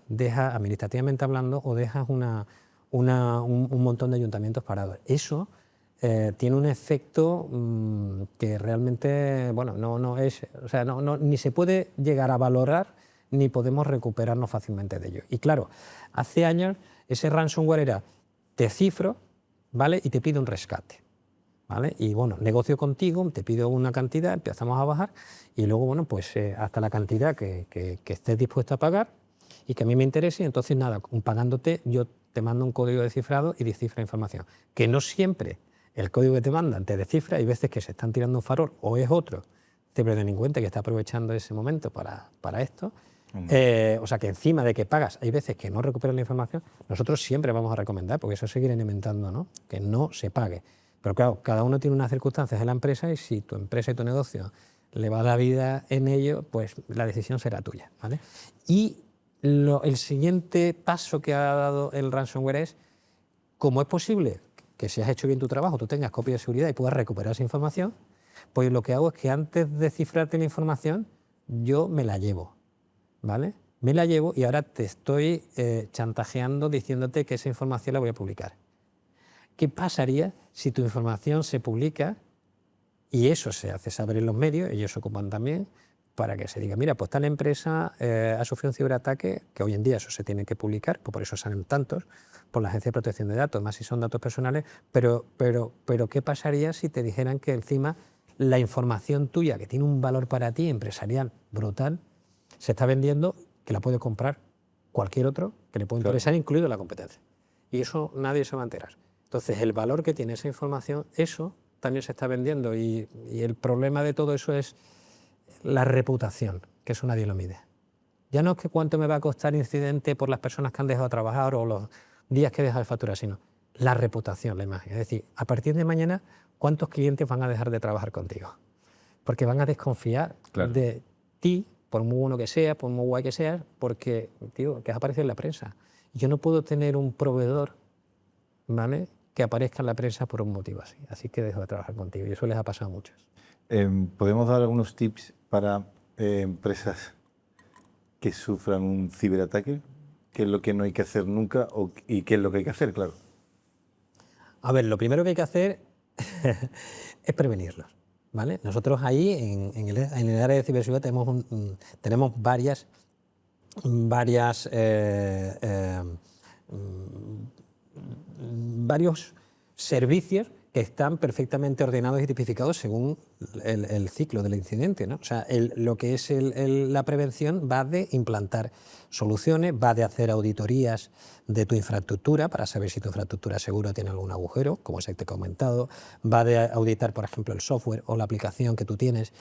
dejas administrativamente hablando, o dejas un montón de ayuntamientos parados. Eso tiene un efecto que realmente, bueno, no es, o sea, ni se puede llegar a valorar ni podemos recuperarnos fácilmente de ello. Y claro, hace años ese ransomware era, te cifro, ¿vale? Y te pido un rescate, ¿vale? Y bueno, negocio contigo, te pido una cantidad, empezamos a bajar y luego, bueno, pues hasta la cantidad que estés dispuesto a pagar y que a mí me interese, y entonces nada, pagándote yo te mando un código de cifrado y descifra información. Que no siempre el código que te mandan te descifra, hay veces que se están tirando un farol o es otro ciberdelincuente que está aprovechando ese momento para esto. O sea que encima de que pagas, hay veces que no recuperas la información, nosotros siempre vamos a recomendar, porque eso seguirá alimentando, ¿no? Que no se pague. Pero claro, cada uno tiene unas circunstancias de la empresa y si tu empresa y tu negocio le va la vida en ello, pues la decisión será tuya, ¿vale? Y el siguiente paso que ha dado el ransomware es, ¿cómo es posible que si has hecho bien tu trabajo, tú tengas copia de seguridad y puedas recuperar esa información? Pues lo que hago es que antes de cifrarte la información, yo me la llevo, ¿vale? Me la llevo y ahora te estoy chantajeando diciéndote que esa información la voy a publicar. ¿Qué pasaría si tu información se publica y eso se hace saber en los medios, ellos se ocupan también, para que se diga, mira, pues tal empresa ha sufrido un ciberataque, que hoy en día eso se tiene que publicar, pues por eso salen tantos, por la Agencia de Protección de Datos, más si son datos personales, pero ¿qué pasaría si te dijeran que encima la información tuya, que tiene un valor para ti empresarial brutal, se está vendiendo, que la puede comprar cualquier otro que le puede interesar, incluido la competencia? Y eso nadie se va a enterar. Entonces, el valor que tiene esa información, eso también se está vendiendo y el problema de todo eso es la reputación, que eso nadie lo mide. Ya no es que cuánto me va a costar incidente por las personas que han dejado de trabajar o los días que he dejado de facturar, sino la reputación, la imagen. Es decir, a partir de mañana, ¿cuántos clientes van a dejar de trabajar contigo? Porque van a desconfiar de ti, por muy bueno que sea, por muy guay que seas, porque, tío, que has aparecido en la prensa. Yo no puedo tener un proveedor, ¿vale?, que aparezca en la prensa por un motivo así. Así que dejo de trabajar contigo y eso les ha pasado a muchos. ¿Podemos dar algunos tips para empresas que sufran un ciberataque? ¿Qué es lo que no hay que hacer nunca y qué es lo que hay que hacer, claro? A ver, lo primero que hay que hacer es prevenirlos, ¿vale? Nosotros ahí, en el área de ciberseguridad, tenemos varios servicios que están perfectamente ordenados y tipificados según el ciclo del incidente, ¿no? O sea, lo que es la prevención va de implantar soluciones, va de hacer auditorías de tu infraestructura para saber si tu infraestructura segura tiene algún agujero, como se te he comentado, va de auditar, por ejemplo, el software o la aplicación que tú tienes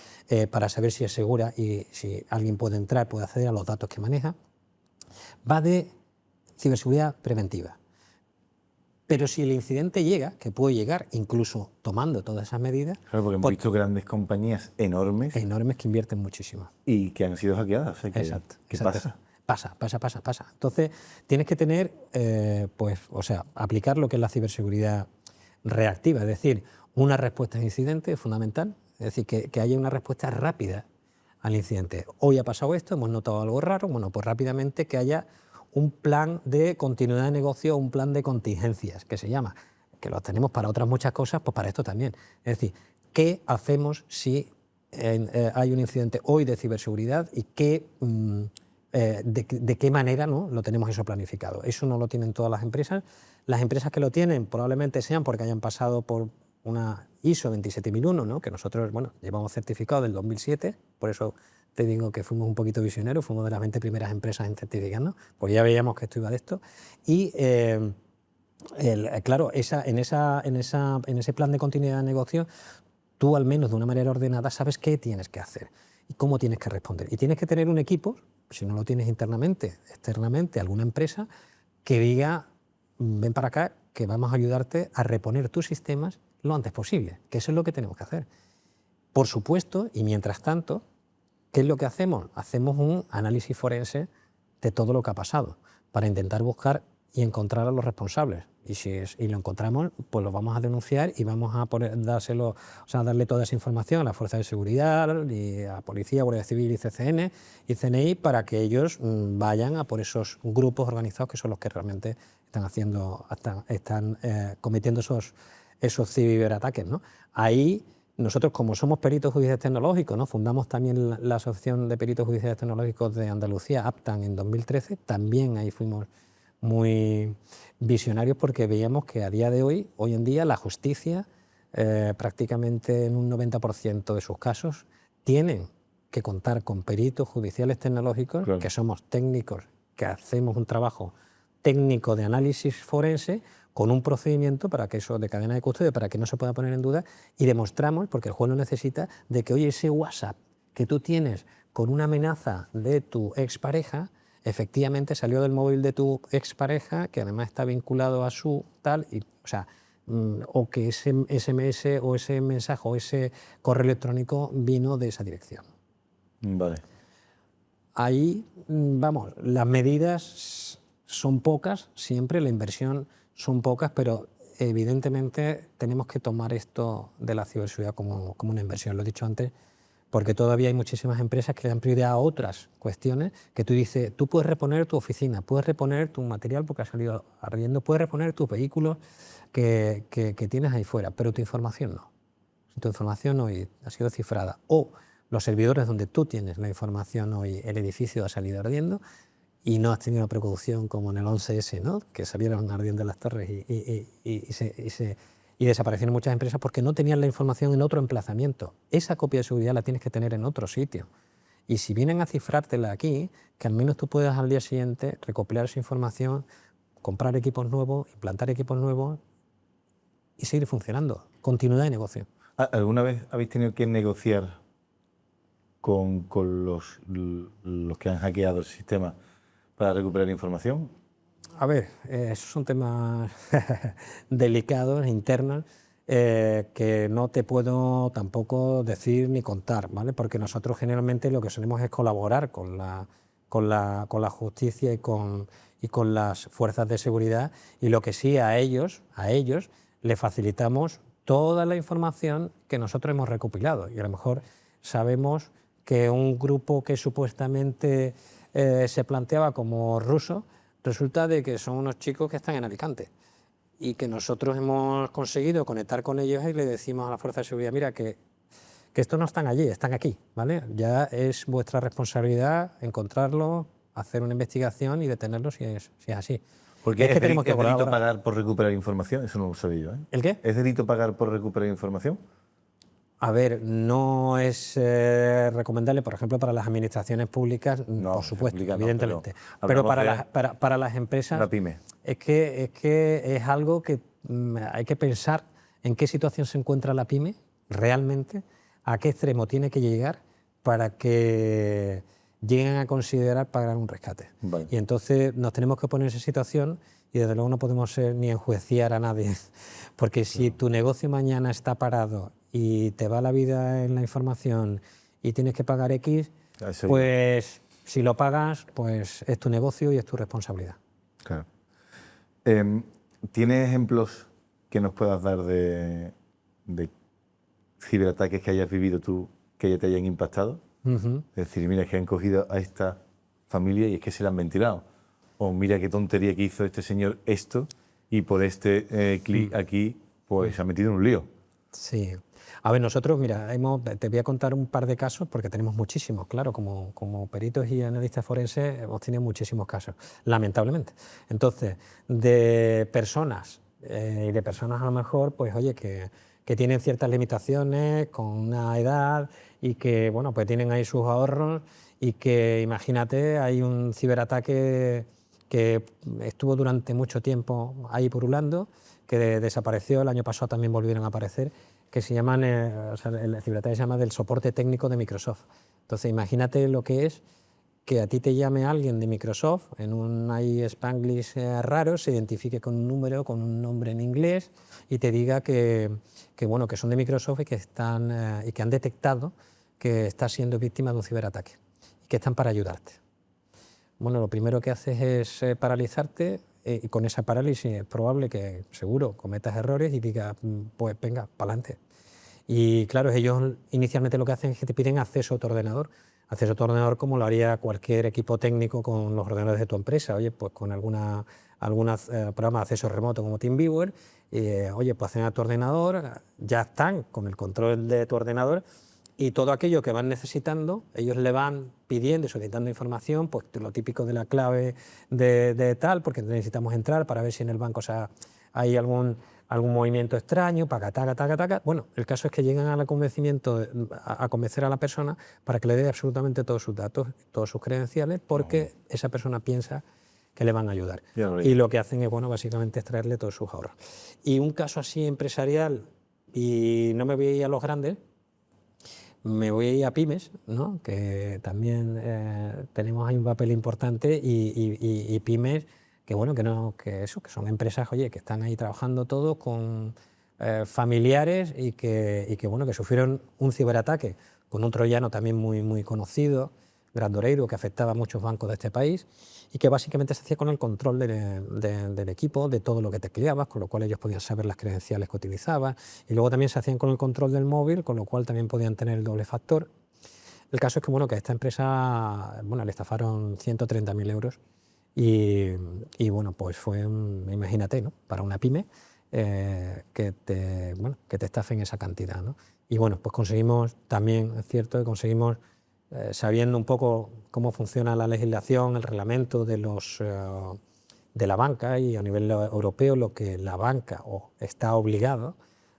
para saber si es segura y si alguien puede entrar, puede acceder a los datos que maneja. Va de ciberseguridad preventiva. Pero si el incidente llega, que puede llegar incluso tomando todas esas medidas... Claro, porque hemos visto grandes compañías enormes que invierten muchísimo. Y que han sido hackeadas. O sea, Exacto. ¿Qué Exacto. pasa? Pasa. Entonces, tienes que tener, aplicar lo que es la ciberseguridad reactiva, es decir, una respuesta a incidente es fundamental, es decir, que haya una respuesta rápida al incidente. Hoy ha pasado esto, hemos notado algo raro, bueno, pues rápidamente que haya un plan de continuidad de negocio, un plan de contingencias, que se llama, que lo tenemos para otras muchas cosas, pues para esto también. Es decir, ¿qué hacemos si hay un incidente hoy de ciberseguridad y de qué manera, ¿no?, lo tenemos eso planificado? Eso no lo tienen todas las empresas. Las empresas que lo tienen probablemente sean porque hayan pasado por una ISO 27001, ¿no?, que nosotros, bueno, llevamos certificado del 2007, por eso te digo que fuimos un poquito visionarios, fuimos de las 20 primeras empresas en certificarnos, pues ya veíamos que esto iba de esto. Y claro, en ese plan de continuidad de negocio, tú al menos de una manera ordenada sabes qué tienes que hacer y cómo tienes que responder. Y tienes que tener un equipo, si no lo tienes internamente, externamente, alguna empresa, que diga, ven para acá, que vamos a ayudarte a reponer tus sistemas lo antes posible, que eso es lo que tenemos que hacer. Por supuesto, y mientras tanto, ¿qué es lo que hacemos? Hacemos un análisis forense de todo lo que ha pasado para intentar buscar y encontrar a los responsables. Y lo encontramos, pues lo vamos a denunciar y vamos a darle toda esa información a las fuerzas de seguridad, y a Policía, Guardia Civil, ICCN y CNI para que ellos vayan a por esos grupos organizados que son los que realmente están cometiendo esos ciberataques, ¿no? Ahí nosotros, como somos peritos judiciales tecnológicos, ¿no?, fundamos también la Asociación de Peritos Judiciales Tecnológicos de Andalucía, APTAN, en 2013, también ahí fuimos muy visionarios porque veíamos que a día de hoy, hoy en día, la justicia, prácticamente en un 90% de sus casos, tienen que contar con peritos judiciales tecnológicos, claro, que somos técnicos, que hacemos un trabajo técnico de análisis forense con un procedimiento para que eso de cadena de custodia, para que no se pueda poner en duda, y demostramos, porque el juez lo necesita, de que, oye, ese WhatsApp que tú tienes con una amenaza de tu expareja, efectivamente salió del móvil de tu expareja, que además está vinculado a su tal, o que ese SMS o ese mensaje o ese correo electrónico vino de esa dirección. Vale. Ahí, vamos, las medidas son pocas, siempre la inversión son pocas, pero evidentemente tenemos que tomar esto de la ciberseguridad como una inversión, lo he dicho antes, porque todavía hay muchísimas empresas que le dan prioridad a otras cuestiones, que tú dices, tú puedes reponer tu oficina, puedes reponer tu material porque ha salido ardiendo, puedes reponer tus vehículos que tienes ahí fuera, pero tu información no. Si tu información hoy ha sido cifrada o los servidores donde tú tienes la información hoy, el edificio ha salido ardiendo y no has tenido una precaución como en el 11S, ¿no?, que salieron ardiendo las torres y desaparecieron muchas empresas porque no tenían la información en otro emplazamiento. Esa copia de seguridad la tienes que tener en otro sitio. Y si vienen a cifrártela aquí, que al menos tú puedas al día siguiente recopilar esa información, comprar equipos nuevos, implantar equipos nuevos y seguir funcionando. Continuidad de negocio. ¿Alguna vez habéis tenido que negociar con los que han hackeado el sistema para recuperar información? A ver, esos son temas delicados, internos, que no te puedo tampoco decir ni contar, ¿vale? Porque nosotros generalmente lo que solemos es colaborar con la justicia y con las fuerzas de seguridad, y lo que sí a ellos les facilitamos toda la información que nosotros hemos recopilado. Y a lo mejor sabemos que un grupo que supuestamente se planteaba como ruso, resulta de que son unos chicos que están en Alicante y que nosotros hemos conseguido conectar con ellos y le decimos a la fuerza de seguridad, mira, que estos no están allí, están aquí, ¿vale? Ya es vuestra responsabilidad encontrarlos, hacer una investigación y detenerlos si es así. Porque es que tenemos que ¿es delito colaborar. pagar por recuperar información? Eso no lo sabía yo, ¿eh? ¿El qué? ¿Es delito pagar por recuperar información? A ver, no es recomendable, por ejemplo, para las administraciones públicas, No, por supuesto, pública no, evidentemente. pero Pero para hablamos para las empresas una pyme. es que es algo que hay que pensar en qué situación se encuentra la pyme realmente, a qué extremo tiene que llegar para que lleguen a considerar pagar un rescate. Vale. Y entonces nos tenemos que poner en esa situación y desde luego no podemos ni enjuiciar a nadie, porque si tu negocio mañana está parado y te va la vida en la información y tienes que pagar X, Eso pues si lo pagas, pues es tu negocio y es tu responsabilidad. Claro. ¿Tienes ejemplos que nos puedas dar de ciberataques que hayas vivido tú que ya te hayan impactado? Ujú. Es decir, mira, que han cogido a esta familia y es que se la han ventilado. O mira qué tontería que hizo este señor esto y por este clic aquí pues se ha metido en un lío. Sí. A ver, nosotros, mira, te voy a contar un par de casos porque tenemos muchísimos, claro, como peritos y analistas forenses hemos tenido muchísimos casos, lamentablemente. Entonces, de personas, y de personas a lo mejor, pues oye, que tienen ciertas limitaciones, con una edad y que, bueno, pues tienen ahí sus ahorros y que, imagínate, hay un ciberataque que estuvo durante mucho tiempo ahí pululando, que desapareció, el año pasado también volvieron a aparecer, que se llaman, o sea, el ciberataque se llama del soporte técnico de Microsoft. Entonces, imagínate lo que es que a ti te llame alguien de Microsoft en un ahí Spanglish raro, se identifique con un número, con un nombre en inglés y te diga bueno, que son de Microsoft y que han detectado que estás siendo víctima de un ciberataque y que están para ayudarte. Bueno, lo primero que haces es paralizarte y con esa parálisis es probable que, seguro, cometas errores y digas, pues venga, para adelante. Y claro, ellos inicialmente lo que hacen es que te piden acceso a tu ordenador. Acceso a tu ordenador como lo haría cualquier equipo técnico con los ordenadores de tu empresa. Oye, pues con alguna programa de acceso remoto como TeamViewer, oye, pues acceden a tu ordenador, ya están con el control de tu ordenador y todo aquello que van necesitando, ellos le van pidiendo y solicitando información, pues lo típico de la clave de tal, porque necesitamos entrar para ver si en el banco hay algún movimiento extraño, taca. Bueno, el caso es que llegan al convencimiento, a convencer a la persona para que le dé absolutamente todos sus datos, todos sus credenciales, porque esa persona piensa que le van a ayudar. Y lo que hacen es, bueno, básicamente extraerle todos sus ahorros. Y un caso así empresarial, y no me voy a ir a los grandes, me voy a ir a pymes, ¿no? Que también tenemos ahí un papel importante y pymes que bueno, que son empresas, oye, que están ahí trabajando todos con familiares y que bueno, que sufrieron un ciberataque con un troyano también muy conocido, Grandoreiro, que afectaba a muchos bancos de este país y que básicamente se hacía con el control del equipo, de todo lo que tecleabas, con lo cual ellos podían saber las credenciales que utilizabas y luego también se hacían con el control del móvil, con lo cual también podían tener el doble factor. El caso es que, bueno, que a esta empresa le estafaron 130.000 euros y bueno, pues fue, imagínate, ¿no? Para una pyme que te estafen esa cantidad, ¿no? Y bueno, pues conseguimos también, es cierto, que conseguimos, sabiendo un poco cómo funciona la legislación, el reglamento de la banca y a nivel europeo, lo que la banca está obligada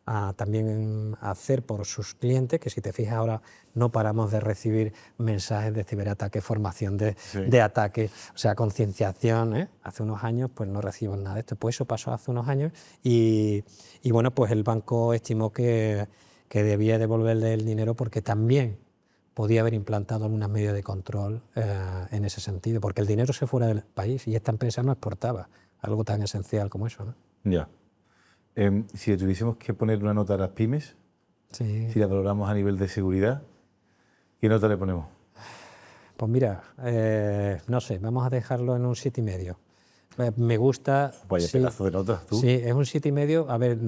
a también hacer por sus clientes, que si te fijas ahora no paramos de recibir mensajes de ciberataque, formación de ataque, o sea, concienciación, ¿eh? Hace unos años pues no recibo nada de esto, pues eso pasó hace unos años y bueno, pues el banco estimó que debía devolverle el dinero porque también podía haber implantado algunas medidas de control en ese sentido, porque el dinero se fuera del país y esta empresa no exportaba algo tan esencial como eso, ¿no? Ya. Si le tuviésemos que poner una nota a las pymes, Sí. si la valoramos a nivel de seguridad, ¿qué nota le ponemos? Pues mira, no sé, vamos a dejarlo en un 7,5. Me gusta... Vaya sí, pedazo de notas, tú. Sí, es un 7,5. A ver,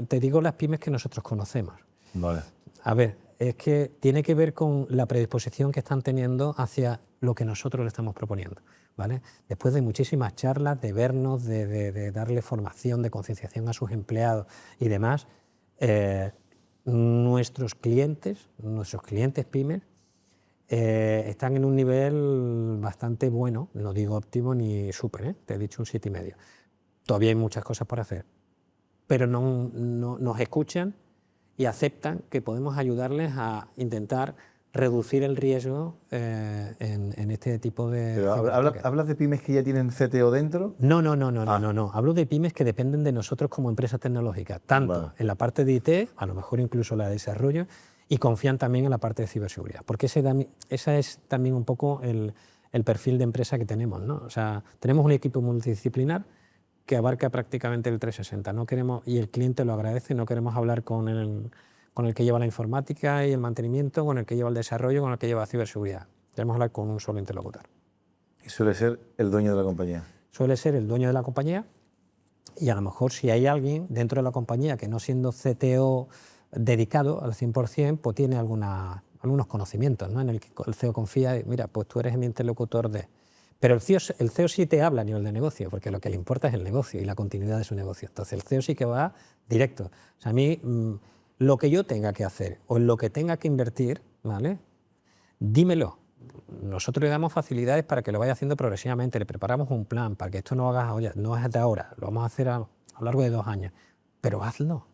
te digo las pymes que nosotros conocemos. Vale. A ver, es que tiene que ver con la predisposición que están teniendo hacia lo que nosotros le estamos proponiendo, ¿vale? Después de muchísimas charlas, de vernos, de darle formación, de concienciación a sus empleados y demás, nuestros clientes pymes, están en un nivel bastante bueno, no digo óptimo ni súper, te he dicho un 7,5. Todavía hay muchas cosas por hacer, pero nos escuchan y aceptan que podemos ayudarles a intentar reducir el riesgo en este tipo de... Pero ¿hablas de pymes que ya tienen CTO dentro? No. Hablo de pymes que dependen de nosotros como empresa tecnológica, tanto en la parte de IT, a lo mejor incluso la de desarrollo, y confían también en la parte de ciberseguridad, porque esa es también un poco el perfil de empresa que tenemos, ¿no? O sea, tenemos un equipo multidisciplinar que abarca prácticamente el 360. No queremos, y el cliente lo agradece, no queremos hablar con el que lleva la informática y el mantenimiento, con el que lleva el desarrollo, con el que lleva ciberseguridad. Queremos hablar con un solo interlocutor. Y suele ser el dueño de la compañía. Suele ser el dueño de la compañía, y a lo mejor si hay alguien dentro de la compañía que no siendo CTO dedicado al 100%, pues tiene algunos conocimientos, ¿no? En el que el CEO confía y mira, pues tú eres mi interlocutor de... Pero el CEO sí te habla a nivel de negocio, porque lo que le importa es el negocio y la continuidad de su negocio. Entonces el CEO sí que va directo. O sea, a mí, lo que yo tenga que hacer o en lo que tenga que invertir, ¿vale? Dímelo. Nosotros le damos facilidades para que lo vaya haciendo progresivamente. Le preparamos un plan para que esto no es de ahora, lo vamos a hacer a lo largo de 2 años. Pero hazlo.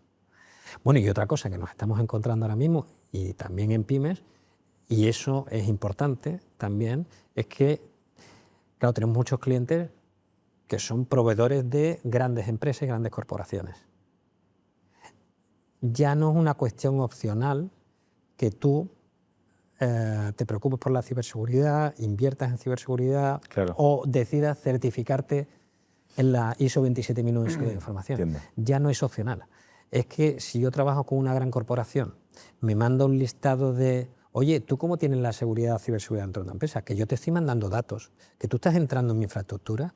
Bueno, y otra cosa que nos estamos encontrando ahora mismo, y también en pymes, y eso es importante también, es que, claro, tenemos muchos clientes que son proveedores de grandes empresas y grandes corporaciones. Ya no es una cuestión opcional que tú te preocupes por la ciberseguridad, inviertas en ciberseguridad, claro, o decidas certificarte en la ISO 27001 de información. Entiendo. Ya no es opcional. Es que si yo trabajo con una gran corporación, me manda un listado de, oye, ¿tú cómo tienes la ciberseguridad dentro de una empresa? Que yo te estoy mandando datos, que tú estás entrando en mi infraestructura,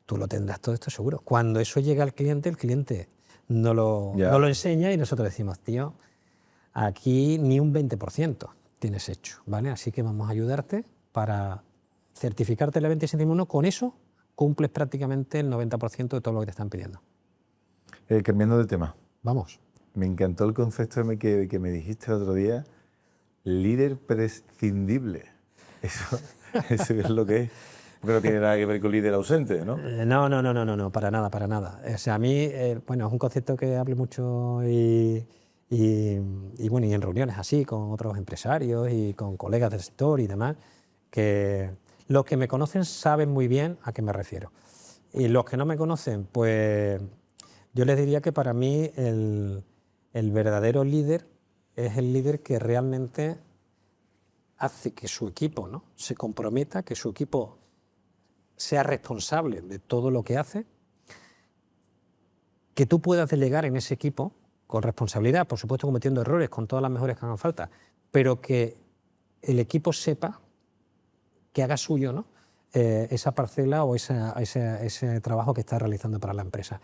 tú lo tendrás todo esto seguro. Cuando eso llega al cliente, el cliente no lo enseña y nosotros decimos, tío, aquí ni un 20% tienes hecho, ¿vale? Así que vamos a ayudarte para certificarte la 27001. Con eso cumples prácticamente el 90% de todo lo que te están pidiendo. Cambiando de tema. Vamos. Me encantó el concepto que me dijiste el otro día, líder prescindible. Eso es lo que es. Porque no tiene nada que ver con líder ausente, ¿no? No, para nada. O sea, a mí, bueno, es un concepto que hablo mucho y bueno, y en reuniones así, con otros empresarios y con colegas del sector y demás, que los que me conocen saben muy bien a qué me refiero. Y los que no me conocen, pues yo les diría que para mí el verdadero líder es el líder que realmente hace que su equipo, ¿no?, se comprometa, que su equipo sea responsable de todo lo que hace, que tú puedas delegar en ese equipo con responsabilidad, por supuesto cometiendo errores, con todas las mejoras que hagan falta, pero que el equipo sepa que haga suyo, ¿no?, esa parcela o ese trabajo que está realizando para la empresa.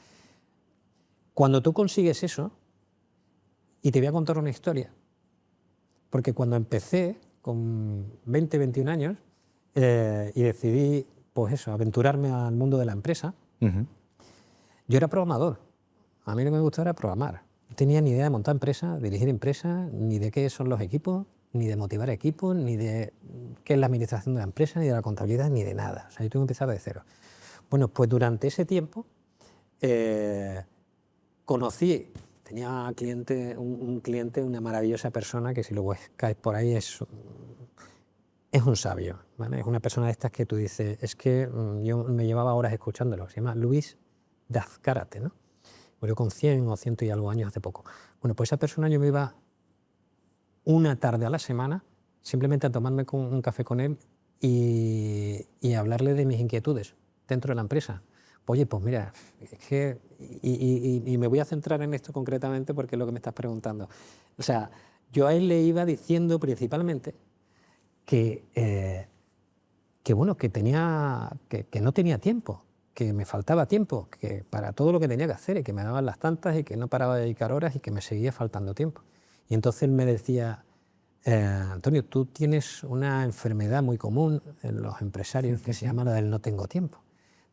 Cuando tú consigues eso, y te voy a contar una historia, porque cuando empecé con 20, 21 años y decidí, pues eso, aventurarme al mundo de la empresa, yo era programador. A mí lo que me gustaba era programar. No tenía ni idea de montar empresas, dirigir empresas, ni de qué son los equipos, ni de motivar equipos, ni de qué es la administración de la empresa, ni de la contabilidad, ni de nada. O sea, yo tuve que empezar de cero. Bueno, pues durante ese tiempo conocí, tenía un cliente, una maravillosa persona que si lo buscáis por ahí es un sabio, ¿vale? Es una persona de estas que tú dices, es que yo me llevaba horas escuchándolo. Se llama Luis de Azcárate, ¿no? Murió con 100 o 100 y algo años hace poco. Bueno, pues esa persona yo me iba una tarde a la semana simplemente a tomarme un café con él y hablarle de mis inquietudes dentro de la empresa. Oye, pues mira, es que... Y me voy a centrar en esto concretamente porque es lo que me estás preguntando. O sea, yo a él le iba diciendo principalmente que bueno, que no tenía tiempo, que me faltaba tiempo, que para todo lo que tenía que hacer y que me daban las tantas y que no paraba de dedicar horas y que me seguía faltando tiempo. Y entonces él me decía, Antonio, tú tienes una enfermedad muy común en los empresarios que se llama la del no tengo tiempo.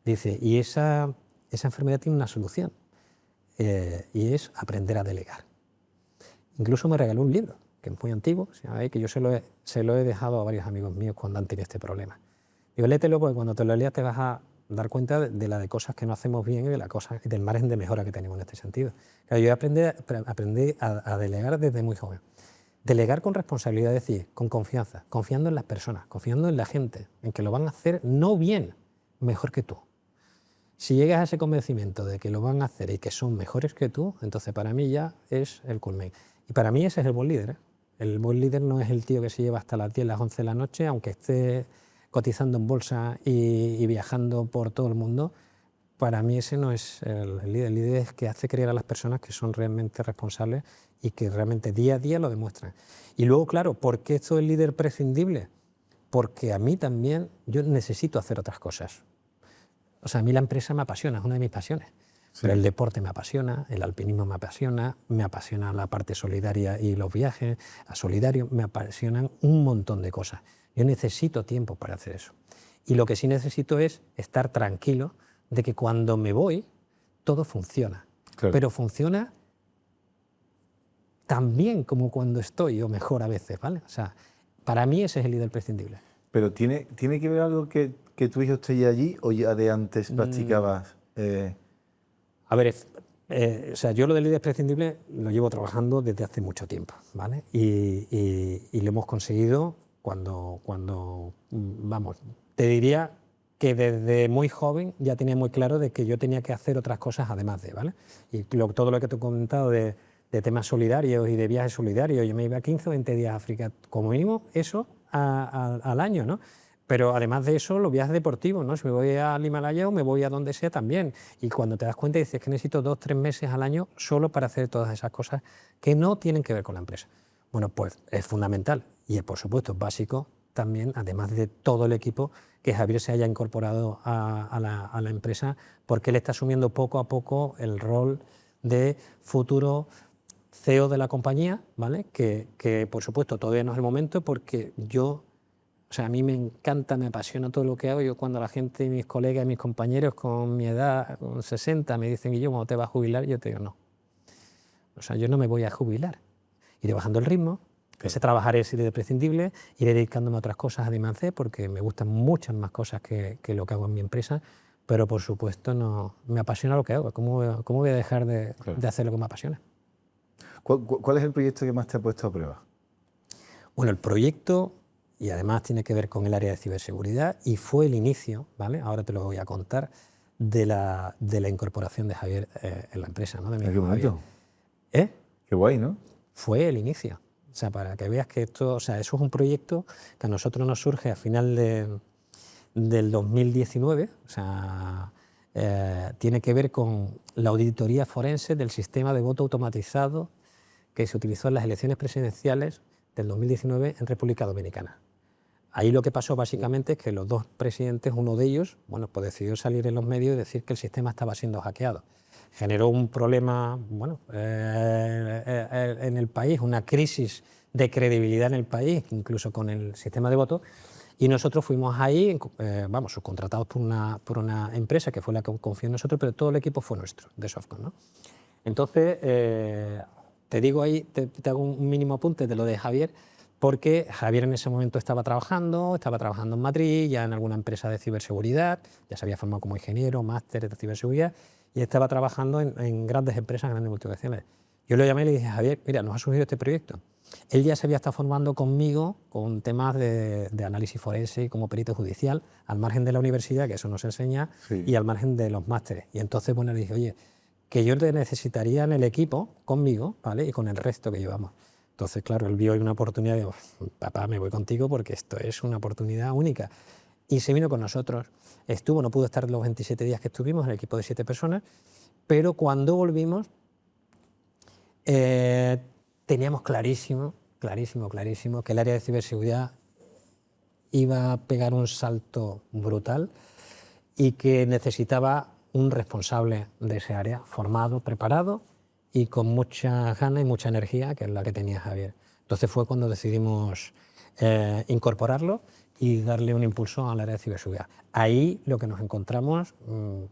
Dice, y esa enfermedad tiene una solución y es aprender a delegar. Incluso me regaló un libro que es muy antiguo, ¿sabéis? Que yo se lo he dejado a varios amigos míos cuando han tenido este problema. Digo, léetelo porque cuando te lo leas te vas a dar cuenta de las de cosas que no hacemos bien y de las cosas, del margen de mejora que tenemos en este sentido. Claro, yo aprendí a delegar desde muy joven. Delegar con responsabilidad, es decir, con confianza, confiando en las personas, confiando en la gente, en que lo van a hacer no bien, mejor que tú. Si llegas a ese convencimiento de que lo van a hacer y que son mejores que tú, entonces para mí ya es el culmen. Y para mí ese es el buen líder, ¿eh? El buen líder no es el tío que se lleva hasta las 10, las 11 de la noche, aunque esté cotizando en bolsa y viajando por todo el mundo. Para mí ese no es el líder. El líder es que hace creer a las personas que son realmente responsables y que realmente día a día lo demuestran. Y luego, claro, ¿por qué esto es líder prescindible? Porque a mí también, yo necesito hacer otras cosas. O sea, a mí la empresa me apasiona, es una de mis pasiones. Sí. Pero el deporte me apasiona, el alpinismo me apasiona la parte solidaria y los viajes a solidario, me apasionan un montón de cosas. Yo necesito tiempo para hacer eso. Y lo que sí necesito es estar tranquilo de que cuando me voy, todo funciona. Claro. Pero funciona tan bien como cuando estoy, o mejor a veces, ¿vale? O sea, para mí ese es el líder prescindible. Pero ¿tiene que ver algo que tu hijo esté ya allí o ya de antes practicabas? A ver, o sea, yo lo del líder prescindible lo llevo trabajando desde hace mucho tiempo, ¿vale? Y lo hemos conseguido cuando, vamos, te diría que desde muy joven ya tenía muy claro de que yo tenía que hacer otras cosas además de, ¿vale? Y todo lo que te he comentado de temas solidarios y de viajes solidarios, yo me iba 15 o 20 días a África, como mínimo eso al año, ¿no? Pero además de eso, los viajes deportivos, ¿no? Si me voy al Himalaya o me voy a donde sea también. Y cuando te das cuenta dices que necesito 2 o 3 meses al año solo para hacer todas esas cosas que no tienen que ver con la empresa. Bueno, pues es fundamental y por supuesto es básico también, además de todo el equipo, que Javier se haya incorporado a la empresa, porque él está asumiendo poco a poco el rol de futuro CEO de la compañía, ¿vale? Que por supuesto todavía no es el momento porque yo, o sea, a mí me encanta, me apasiona todo lo que hago. Yo cuando la gente, mis colegas, mis compañeros con mi edad, con 60, me dicen, Guillermo, ¿cuándo te vas a jubilar? Yo te digo, no. O sea, yo no me voy a jubilar. Iré bajando el ritmo, ese trabajar es imprescindible, iré dedicándome a otras cosas además de, porque me gustan muchas más cosas que lo que hago en mi empresa, pero por supuesto no, me apasiona lo que hago. ¿Cómo voy a dejar de hacer lo que me apasiona? ¿Cuál es el proyecto que más te ha puesto a prueba? Bueno, el proyecto, y además tiene que ver con el área de ciberseguridad, y fue el inicio, ¿vale? Ahora te lo voy a contar, de la incorporación de Javier en la empresa, ¿no? De mi qué bonito. ¿Eh? Qué guay, ¿no? Fue el inicio. O sea, para que veas que esto, o sea, eso es un proyecto que a nosotros nos surge a final del 2019, o sea, tiene que ver con la auditoría forense del sistema de voto automatizado que se utilizó en las elecciones presidenciales del 2019 en República Dominicana. Ahí lo que pasó básicamente es que los dos presidentes, uno de ellos, bueno, pues decidió salir en los medios y decir que el sistema estaba siendo hackeado. Generó un problema, bueno, en el país, una crisis de credibilidad en el país, incluso con el sistema de voto. Y nosotros fuimos ahí, vamos, subcontratados por una empresa que fue la que confió en nosotros, pero todo el equipo fue nuestro, de Softcom, ¿no? Entonces, te digo ahí, te hago un mínimo apunte de lo de Javier, porque Javier en ese momento estaba trabajando en Madrid, ya en alguna empresa de ciberseguridad, ya se había formado como ingeniero, máster de ciberseguridad, y estaba trabajando en grandes empresas, grandes multinacionales. Yo lo llamé y le dije, Javier, mira, nos ha surgido este proyecto. Él ya se había estado formando conmigo con temas de análisis forense y como perito judicial, al margen de la universidad, que eso nos enseña, sí, y al margen de los másteres. Y entonces, bueno, le dije, oye, que yo te necesitaría en el equipo conmigo, ¿vale? Y con el resto que llevamos. Entonces, claro, él vio ahí una oportunidad y dijo, papá, me voy contigo porque esto es una oportunidad única. Y se vino con nosotros. Estuvo, no pudo estar los 27 días que estuvimos, el equipo de 7 personas, pero cuando volvimos, teníamos clarísimo que el área de ciberseguridad iba a pegar un salto brutal y que necesitaba un responsable de ese área, formado, preparado y con mucha ganas y mucha energía, que es la que tenía Javier. Entonces fue cuando decidimos incorporarlo y darle un impulso al área de ciberseguridad. Ahí lo que nos encontramos,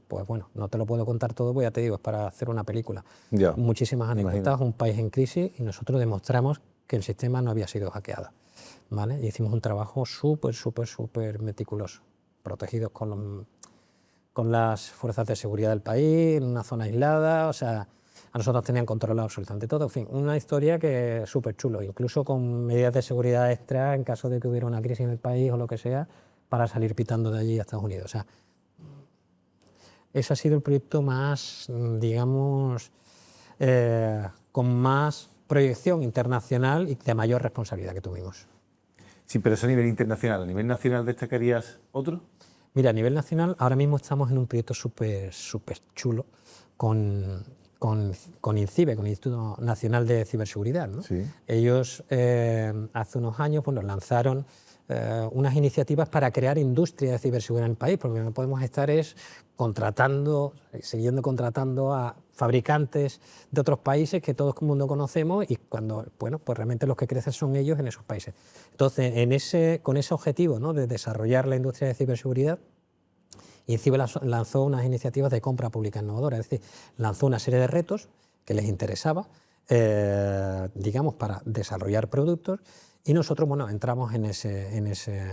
pues bueno, no te lo puedo contar todo, pues ya te digo, es para hacer una película. Ya, muchísimas anécdotas, un país en crisis, y nosotros demostramos que el sistema no había sido hackeado, ¿vale? Y hicimos un trabajo súper meticuloso, protegidos con las fuerzas de seguridad del país, en una zona aislada, o sea, a nosotros tenían controlado absolutamente todo. En fin, una historia que es súper chulo, incluso con medidas de seguridad extra en caso de que hubiera una crisis en el país o lo que sea, para salir pitando de allí a Estados Unidos. O sea, ese ha sido el proyecto más, digamos, con más proyección internacional y de mayor responsabilidad que tuvimos. Sí, pero eso a nivel internacional. ¿A nivel nacional destacarías otro? Mira, a nivel nacional, ahora mismo estamos en un proyecto súper chulo con INCIBE, con el Instituto Nacional de Ciberseguridad, ¿no? Sí. Ellos hace unos años pues, nos lanzaron unas iniciativas para crear industria de ciberseguridad en el país, porque no podemos estar siguiendo contratando a fabricantes de otros países que todo el mundo conocemos y cuando, bueno, pues realmente los que crecen son ellos en esos países. Entonces, con ese objetivo, ¿no?, de desarrollar la industria de ciberseguridad, INCIBE lanzó unas iniciativas de compra pública innovadora, es decir, lanzó una serie de retos que les interesaba, digamos, para desarrollar productos y nosotros, bueno, entramos en ese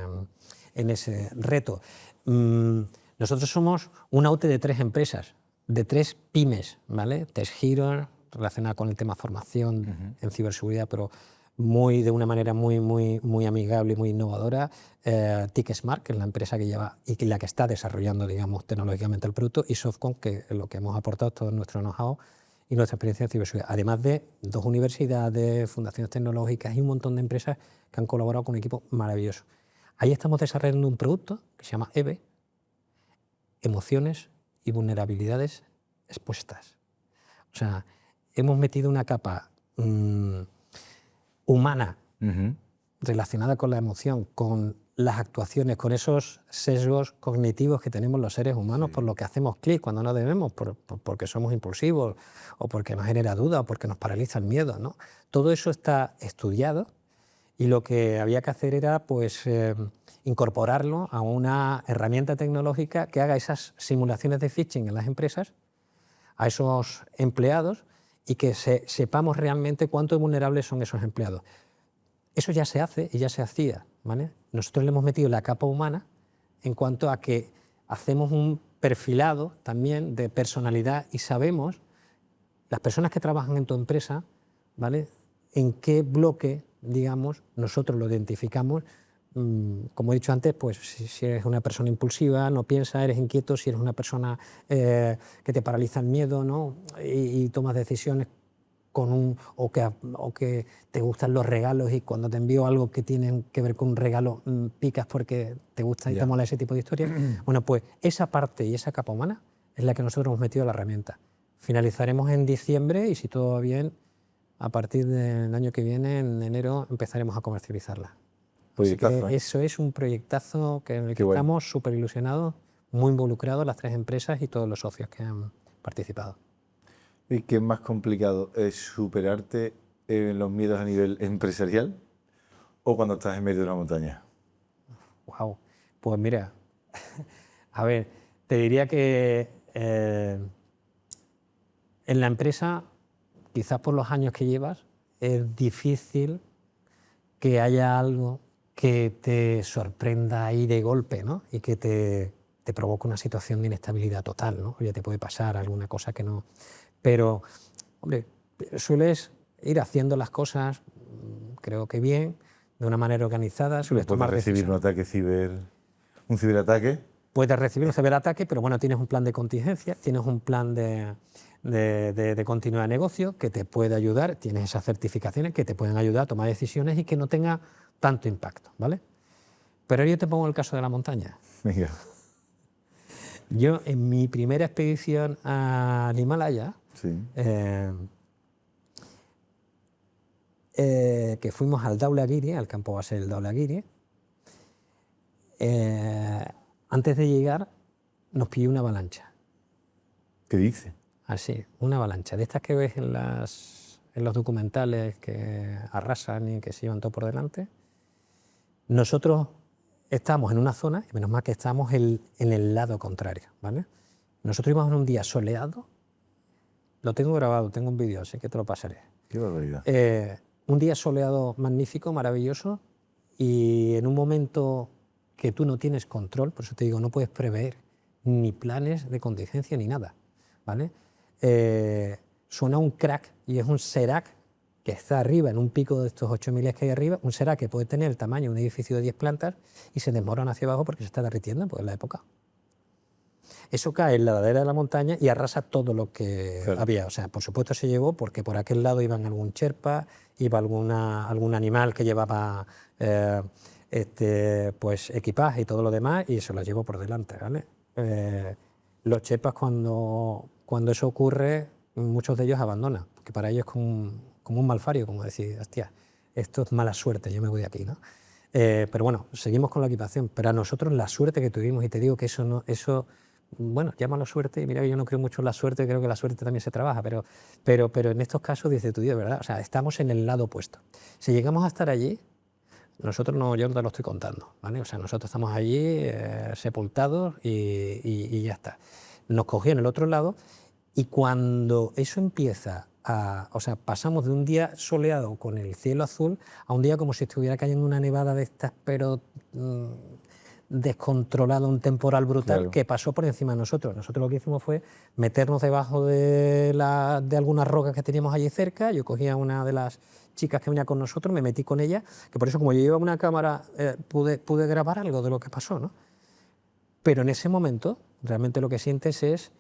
reto. Nosotros somos una UTE de 3 empresas, de 3 pymes, ¿vale? TestHero, relacionada con el tema formación en ciberseguridad, pero de una manera muy amigable y muy innovadora. TIC-Smart, que es la empresa que lleva y la que está desarrollando, digamos, tecnológicamente el producto, y Softcom, que es lo que hemos aportado todo nuestro know-how y nuestra experiencia en ciberseguridad. Además de 2 universidades, fundaciones tecnológicas y un montón de empresas que han colaborado con un equipo maravilloso. Ahí estamos desarrollando un producto que se llama EVE, Emociones y Vulnerabilidades Expuestas. O sea, hemos metido una capa humana relacionada con la emoción, con las actuaciones, con esos sesgos cognitivos que tenemos los seres humanos, por lo que hacemos clic cuando no debemos, porque somos impulsivos o porque nos genera duda o porque nos paraliza el miedo, ¿no? Todo eso está estudiado y lo que había que hacer era pues, incorporarlo a una herramienta tecnológica que haga esas simulaciones de phishing en las empresas, a esos empleados, y que sepamos realmente cuánto vulnerables son esos empleados. Eso ya se hace y ya se hacía, ¿vale? Nosotros le hemos metido la capa humana en cuanto a que hacemos un perfilado también de personalidad y sabemos, las personas que trabajan en tu empresa, ¿vale?, en qué bloque, digamos, nosotros lo identificamos. Como he dicho antes, pues si eres una persona impulsiva, no piensas, eres inquieto, si eres una persona que te paraliza el miedo, ¿no?, y tomas decisiones o que te gustan los regalos y cuando te envío algo que tiene que ver con un regalo picas porque te gusta y te mola ese tipo de historias. Bueno, pues esa parte y esa capa humana es la que nosotros hemos metido a la herramienta. Finalizaremos en diciembre y si todo va bien, a partir del año que viene, en enero, empezaremos a comercializarla. Así que eso es un proyectazo en el que estamos súper ilusionados, muy involucrados las 3 empresas y todos los socios que han participado. ¿Y qué es más complicado? ¿Es superarte los miedos a nivel empresarial o cuando estás en medio de una montaña? Wow, pues mira, a ver, te diría que en la empresa, quizás por los años que llevas, es difícil que haya algo que te sorprenda ahí de golpe, ¿no?, y que te provoque una situación de inestabilidad total, ¿no? Ya te puede pasar alguna cosa que no... Pero, hombre, sueles ir haciendo las cosas, creo que bien, de una manera organizada. ¿Puedes recibir un ciberataque? Puedes recibir un ciberataque, pero bueno, tienes un plan de contingencia, tienes un plan de continuidad de negocio que te puede ayudar, tienes esas certificaciones que te pueden ayudar a tomar decisiones y que no tenga tanto impacto, ¿vale? Pero yo te pongo el caso de la montaña. Venga. Yo, en mi primera expedición al Himalaya, sí, que fuimos al Dhaulagiri, al campo base del Dhaulagiri, antes de llegar nos pilló una avalancha. ¿Qué dice? Así, una avalancha. De estas que ves en los documentales que arrasan y que se llevan todo por delante. Nosotros estamos en una zona, y menos mal que estamos en el lado contrario, ¿vale? Nosotros íbamos en un día soleado, lo tengo grabado, tengo un vídeo, así que te lo pasaré. Qué barbaridad. un día soleado magnífico, maravilloso, y en un momento que tú no tienes control, por eso te digo, no puedes prever ni planes de contingencia ni nada, ¿vale? Suena un crack y es un serac que está arriba, en un pico de estos 8.000 que hay arriba, un serac que puede tener el tamaño de un edificio de 10 plantas y se desmorona hacia abajo porque se está derritiendo, pues en la época. Eso cae en la ladera de la montaña y arrasa todo lo que había. O sea, por supuesto se llevó porque por aquel lado iban algún cherpa, iba algún animal que llevaba pues equipaje y todo lo demás y se lo llevó por delante, ¿vale? Los cherpas cuando eso ocurre, muchos de ellos abandonan, porque para ellos es como un malfario, como decir, hostia, esto es mala suerte, yo me voy de aquí, ¿no? Pero bueno, seguimos con la equipación, pero a nosotros la suerte que tuvimos, y te digo que eso bueno, llámalo suerte, y mira que yo no creo mucho en la suerte, creo que la suerte también se trabaja, pero en estos casos dice tu Dios, ¿verdad? O sea, estamos en el lado opuesto. Si llegamos a estar allí, nosotros no, yo no te lo estoy contando, ¿vale? O sea, nosotros estamos allí sepultados y ya está. Nos cogió en el otro lado y cuando eso empieza o sea, pasamos de un día soleado con el cielo azul a un día como si estuviera cayendo una nevada de estas, pero descontrolado, un temporal brutal que pasó por encima de nosotros. Nosotros lo que hicimos fue meternos debajo de algunas rocas que teníamos allí cerca. Yo cogía a una de las chicas que venía con nosotros, me metí con ella, que por eso como yo llevaba una cámara pude grabar algo de lo que pasó, ¿no? Pero en ese momento realmente lo que sientes es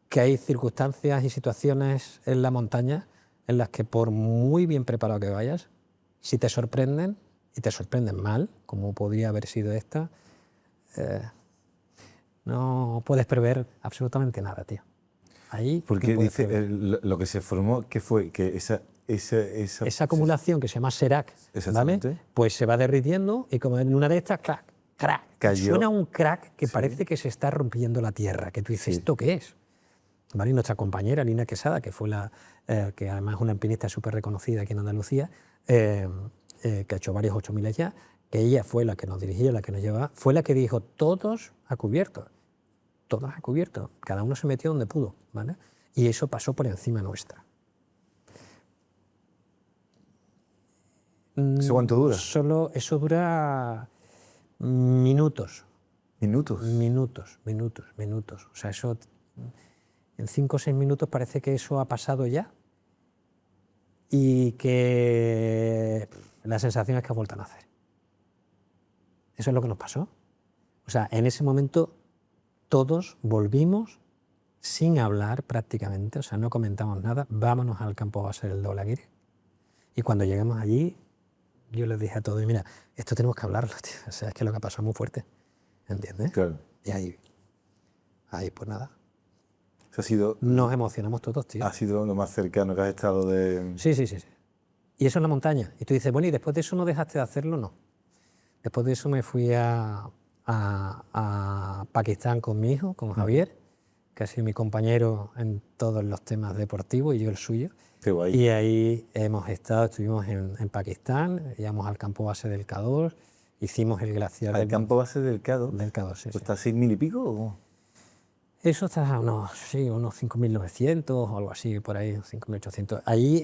que hay circunstancias y situaciones en la montaña en las que por muy bien preparado que vayas, si te sorprenden, y te sorprenden mal, como podría haber sido esta, no puedes prever absolutamente nada, tío. Ahí porque no dice lo que se formó, ¿qué fue? Que esa acumulación que se llama serac, ¿vale? Pues se va derritiendo y como en una de estas, crack, crack, cayó. Suena un crack que parece que se está rompiendo la tierra, que tú dices, ¿esto qué es? ¿Vale? Y nuestra compañera Lina Quesada, que fue que además es una alpinista súper reconocida aquí en Andalucía, que ha hecho varios 8.000 ya, que ella fue la que nos dirigía, la que nos llevaba, fue la que dijo, todos a cubierto, cada uno se metió donde pudo, ¿vale? Y eso pasó por encima nuestra. ¿Eso cuánto dura? Eso dura minutos. ¿Minutos? Minutos. O sea, eso en 5 o 6 minutos parece que eso ha pasado ya y que la sensación es que ha vuelto a nacer. Eso es lo que nos pasó. O sea, en ese momento todos volvimos sin hablar prácticamente, o sea, no comentamos nada, vámonos al campo base del Doble. Y cuando llegamos allí, yo les dije a todos, mira, esto tenemos que hablarlo, tío. O sea, es que lo que ha pasado es muy fuerte, ¿entiendes? Claro. Y ahí pues nada. Nos emocionamos todos, tío. Ha sido lo más cercano que has estado de... Sí. Y eso en la montaña. Y tú dices, bueno, ¿y después de eso no dejaste de hacerlo? No. Después de eso me fui a Pakistán con mi hijo, con Javier, que ha sido mi compañero en todos los temas deportivos y yo el suyo. Qué guay. Y ahí estuvimos en Pakistán, íbamos al campo base del K2, hicimos el glaciar... ¿Al campo base del K2? Del K2, sí. ¿Pues está a 6.000 y pico o...? Eso está a unos 5.900 o algo así, por ahí, 5.800. Ahí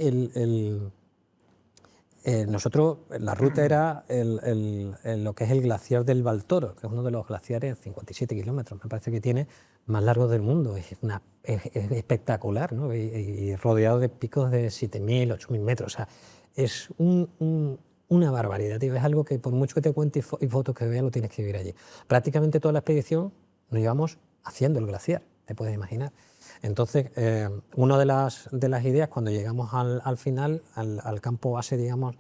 nosotros, la ruta era lo que es el glaciar del Baltoro, que es uno de los glaciares, 57 kilómetros, me parece que tiene, más largo del mundo. Es espectacular, ¿no? Y rodeado de picos de 7.000, 8.000 metros. O sea, es una barbaridad, tío. Es algo que por mucho que te cuente y fotos que veas, lo tienes que vivir allí. Prácticamente toda la expedición nos llevamos haciendo el glaciar, te puedes imaginar. Entonces, una de las ideas cuando llegamos al final, al campo base, digamos,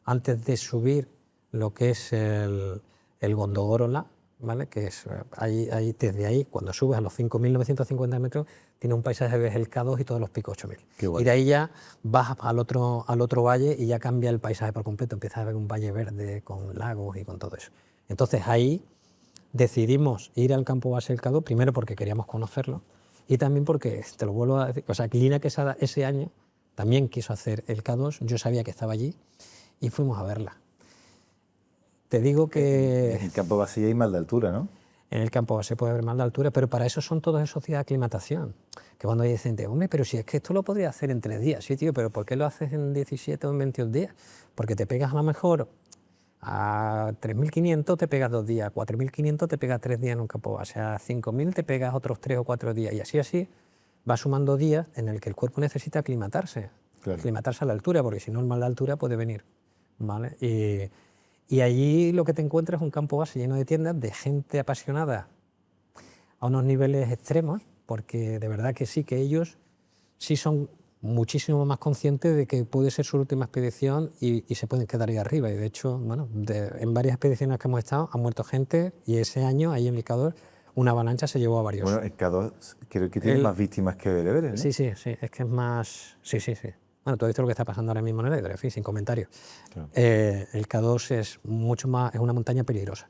antes de subir lo que es el Gondogoro-La, ¿vale? Que es ahí, desde ahí, cuando subes a los 5.950 metros, tiene un paisaje, ves el K2 y todos los picos 8.000. Y de ahí ya vas al otro valle y ya cambia el paisaje por completo, empiezas a ver un valle verde con lagos y con todo eso. Entonces ahí decidimos ir al campo base del K2, primero porque queríamos conocerlo y también porque, te lo vuelvo a decir, o sea, Lina Quesada ese año también quiso hacer el K2, yo sabía que estaba allí y fuimos a verla. Te digo que... En el campo base ya hay más de altura, ¿no? En el campo base puede haber más de altura, pero para eso son todos esos días de aclimatación. Que cuando dicen, hombre, pero si es que esto lo podría hacer en 3 días. Sí, tío, pero ¿por qué lo haces en 17 o en 22 días? Porque te pegas a lo mejor a 3.500 te pegas 2 días, a 4.500 te pegas 3 días en un campo base, a 5.000 te pegas otros 3 o 4 días. Y así va sumando días en el que el cuerpo necesita aclimatarse. Claro. Aclimatarse a la altura, porque si no el mal de altura puede venir, ¿vale? Y allí lo que te encuentras es un campo base lleno de tiendas, de gente apasionada a unos niveles extremos, porque de verdad que sí, que ellos sí son muchísimo más conscientes de que puede ser su última expedición y se pueden quedar ahí arriba. Y de hecho, bueno, en varias expediciones que hemos estado han muerto gente y ese año ahí en el K2 una avalancha se llevó a varios. Bueno, el K2 creo que tiene más víctimas que el Everest, ¿no? Sí, es que es más... Sí. Bueno, tú has visto lo que está pasando ahora mismo en el Everest, en fin, sin comentarios. Claro. El K2 es mucho más, es una montaña peligrosa.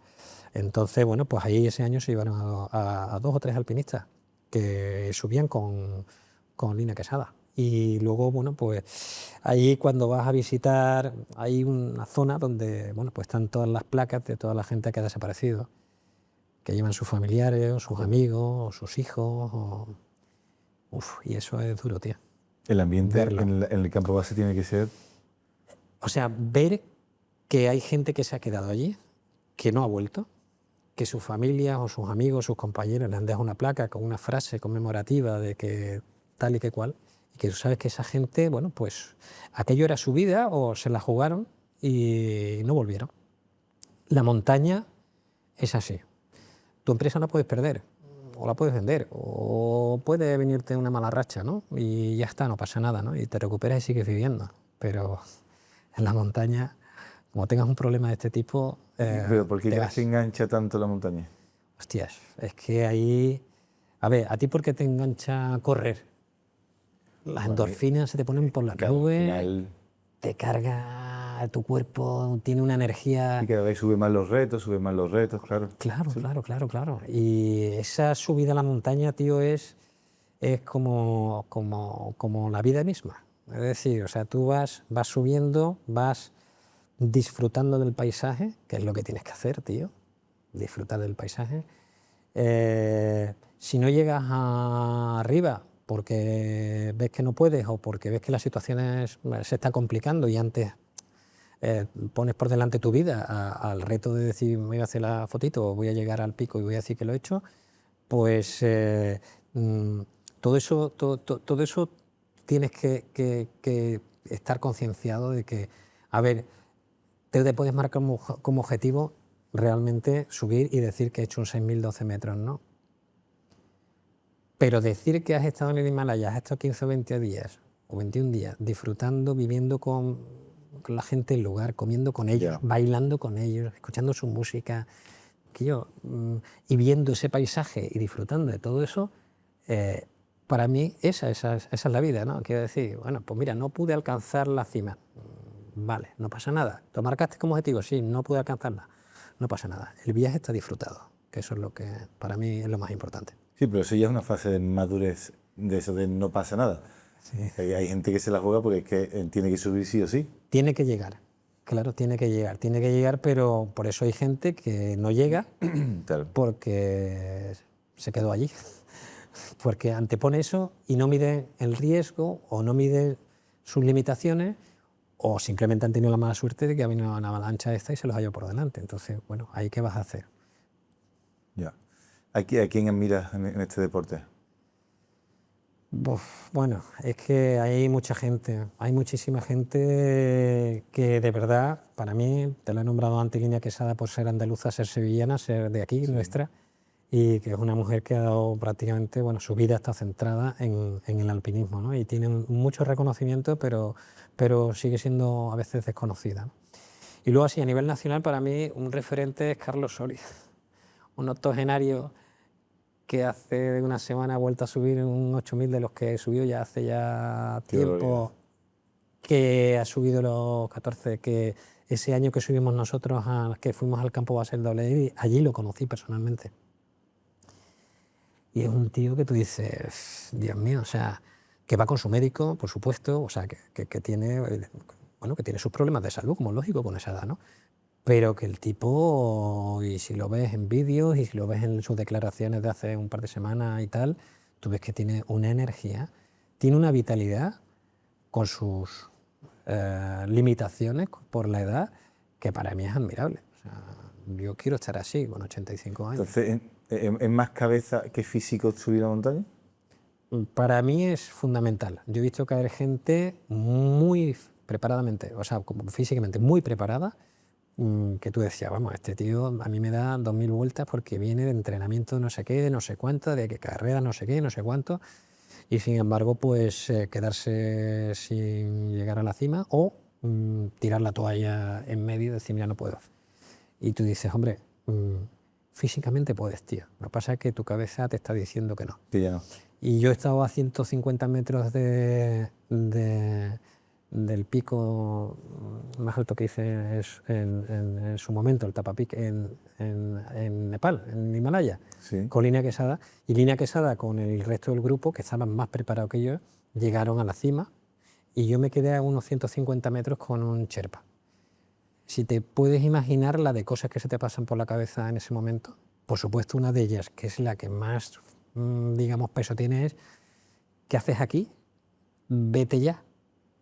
Entonces, bueno, pues ahí ese año se llevaron a 2 o 3 alpinistas que subían con Lina Quesada. Y luego, bueno, pues ahí cuando vas a visitar, hay una zona donde, bueno, pues están todas las placas de toda la gente que ha desaparecido, que llevan sus familiares, o sus amigos, o sus hijos. Y eso es duro, tío. El ambiente en el campo base tiene que ser... O sea, ver que hay gente que se ha quedado allí, que no ha vuelto, que sus familias o sus amigos, sus compañeros le han dejado una placa con una frase conmemorativa de que tal y que cual, y que tú sabes que esa gente, bueno, pues aquello era su vida o se la jugaron y no volvieron. La montaña es así. Tu empresa no puedes perder, o la puedes vender, o puede venirte una mala racha, ¿no? Y ya está, no pasa nada, ¿no? Y te recuperas y sigues viviendo. Pero en la montaña, como tengas un problema de este tipo... ¿Pero por qué ya se engancha tanto la montaña? Hostias, es que ahí... A ver, ¿a ti por qué te engancha correr? Las endorfinas se te ponen por las nubes, te carga tu cuerpo, tiene una energía... Y cada vez sube más los retos, claro. Claro. Y esa subida a la montaña, tío, es como la vida misma. Es decir, o sea, tú vas subiendo, vas disfrutando del paisaje, que es lo que tienes que hacer, tío, disfrutar del paisaje. Si no llegas arriba porque ves que no puedes o porque ves que las situaciones se están complicando y antes pones por delante tu vida al reto de decir me voy a hacer la fotito o voy a llegar al pico y voy a decir que lo he hecho, pues todo eso tienes que estar concienciado de que, a ver, te puedes marcar como objetivo realmente subir y decir que he hecho un 6.012 metros, ¿no? Pero decir que has estado en el Himalaya, has estado 15 o 20 días o 21 días disfrutando, viviendo con la gente del lugar, comiendo con ellos, bailando con ellos, escuchando su música, y viendo ese paisaje y disfrutando de todo eso, para mí esa es la vida, ¿no? Quiero decir, bueno, pues mira, no pude alcanzar la cima. Vale, no pasa nada. ¿Lo marcaste como objetivo? Sí, no pude alcanzarla. No pasa nada. El viaje está disfrutado, que eso es lo que para mí es lo más importante. Sí, pero eso ya es una fase de madurez, de eso de no pasa nada. Sí. Hay gente que se la juega porque es que tiene que subir sí o sí. Tiene que llegar, claro, tiene que llegar, pero por eso hay gente que no llega claro. Porque se quedó allí. Porque antepone eso y no mide el riesgo o no mide sus limitaciones o simplemente han tenido la mala suerte de que ha venido una avalancha esta y se los ha llevado por delante. Entonces, bueno, ¿ahí qué vas a hacer? Ya. ¿A quién admiras en este deporte? Bueno, es que hay mucha gente, hay muchísima gente que de verdad, para mí, te lo he nombrado antes, Lina Quesada, por ser andaluza, ser sevillana, ser de aquí, sí, nuestra, y que es una mujer que ha dado prácticamente, bueno, su vida está centrada en el alpinismo, ¿no? Y tiene mucho reconocimiento, pero sigue siendo a veces desconocida, ¿no? Y luego así, a nivel nacional, para mí, un referente es Carlos Soria, un octogenario que hace una semana ha vuelto a subir un 8.000 de los que subió ya hace ya tiempo, que ha subido los 14, que ese año que subimos nosotros, que fuimos al campo base del Doble, allí lo conocí personalmente. Y es un tío que tú dices, Dios mío, o sea, que va con su médico, por supuesto, o sea, que tiene, bueno, que tiene sus problemas de salud, como es lógico con esa edad, ¿no? pero que el tipo, y si lo ves en vídeos y si lo ves en sus declaraciones de hace un par de semanas y tal, tú ves que tiene una energía, tiene una vitalidad con sus limitaciones por la edad, que para mí es admirable. O sea, yo quiero estar así con 85 años. Entonces, ¿es más cabeza que físico subir a montaña? Para mí es fundamental. Yo he visto caer gente muy preparadamente, o sea, como físicamente muy preparada, que tú decías, vamos, este tío a mí me da 2000 vueltas porque viene de entrenamiento no sé qué, de no sé cuánto, de carrera no sé qué, no sé cuánto, y sin embargo, pues quedarse sin llegar a la cima o tirar la toalla en medio y decir, ya no puedo. Y tú dices, hombre, físicamente puedes, tío. Lo que pasa es que tu cabeza te está diciendo que no. Que ya no. Y yo he estado a 150 metros del pico más alto que hice en su momento, el Tapapic, en Nepal, en Himalaya, Sí. con Línea Quesada. Y Línea Quesada, con el resto del grupo, que estaban más preparados que yo, llegaron a la cima y yo me quedé a unos 150 metros con un Sherpa. Si te puedes imaginar la de cosas que se te pasan por la cabeza en ese momento, por supuesto una de ellas, que es la que más, digamos, peso tiene, es ¿qué haces aquí? Vete ya,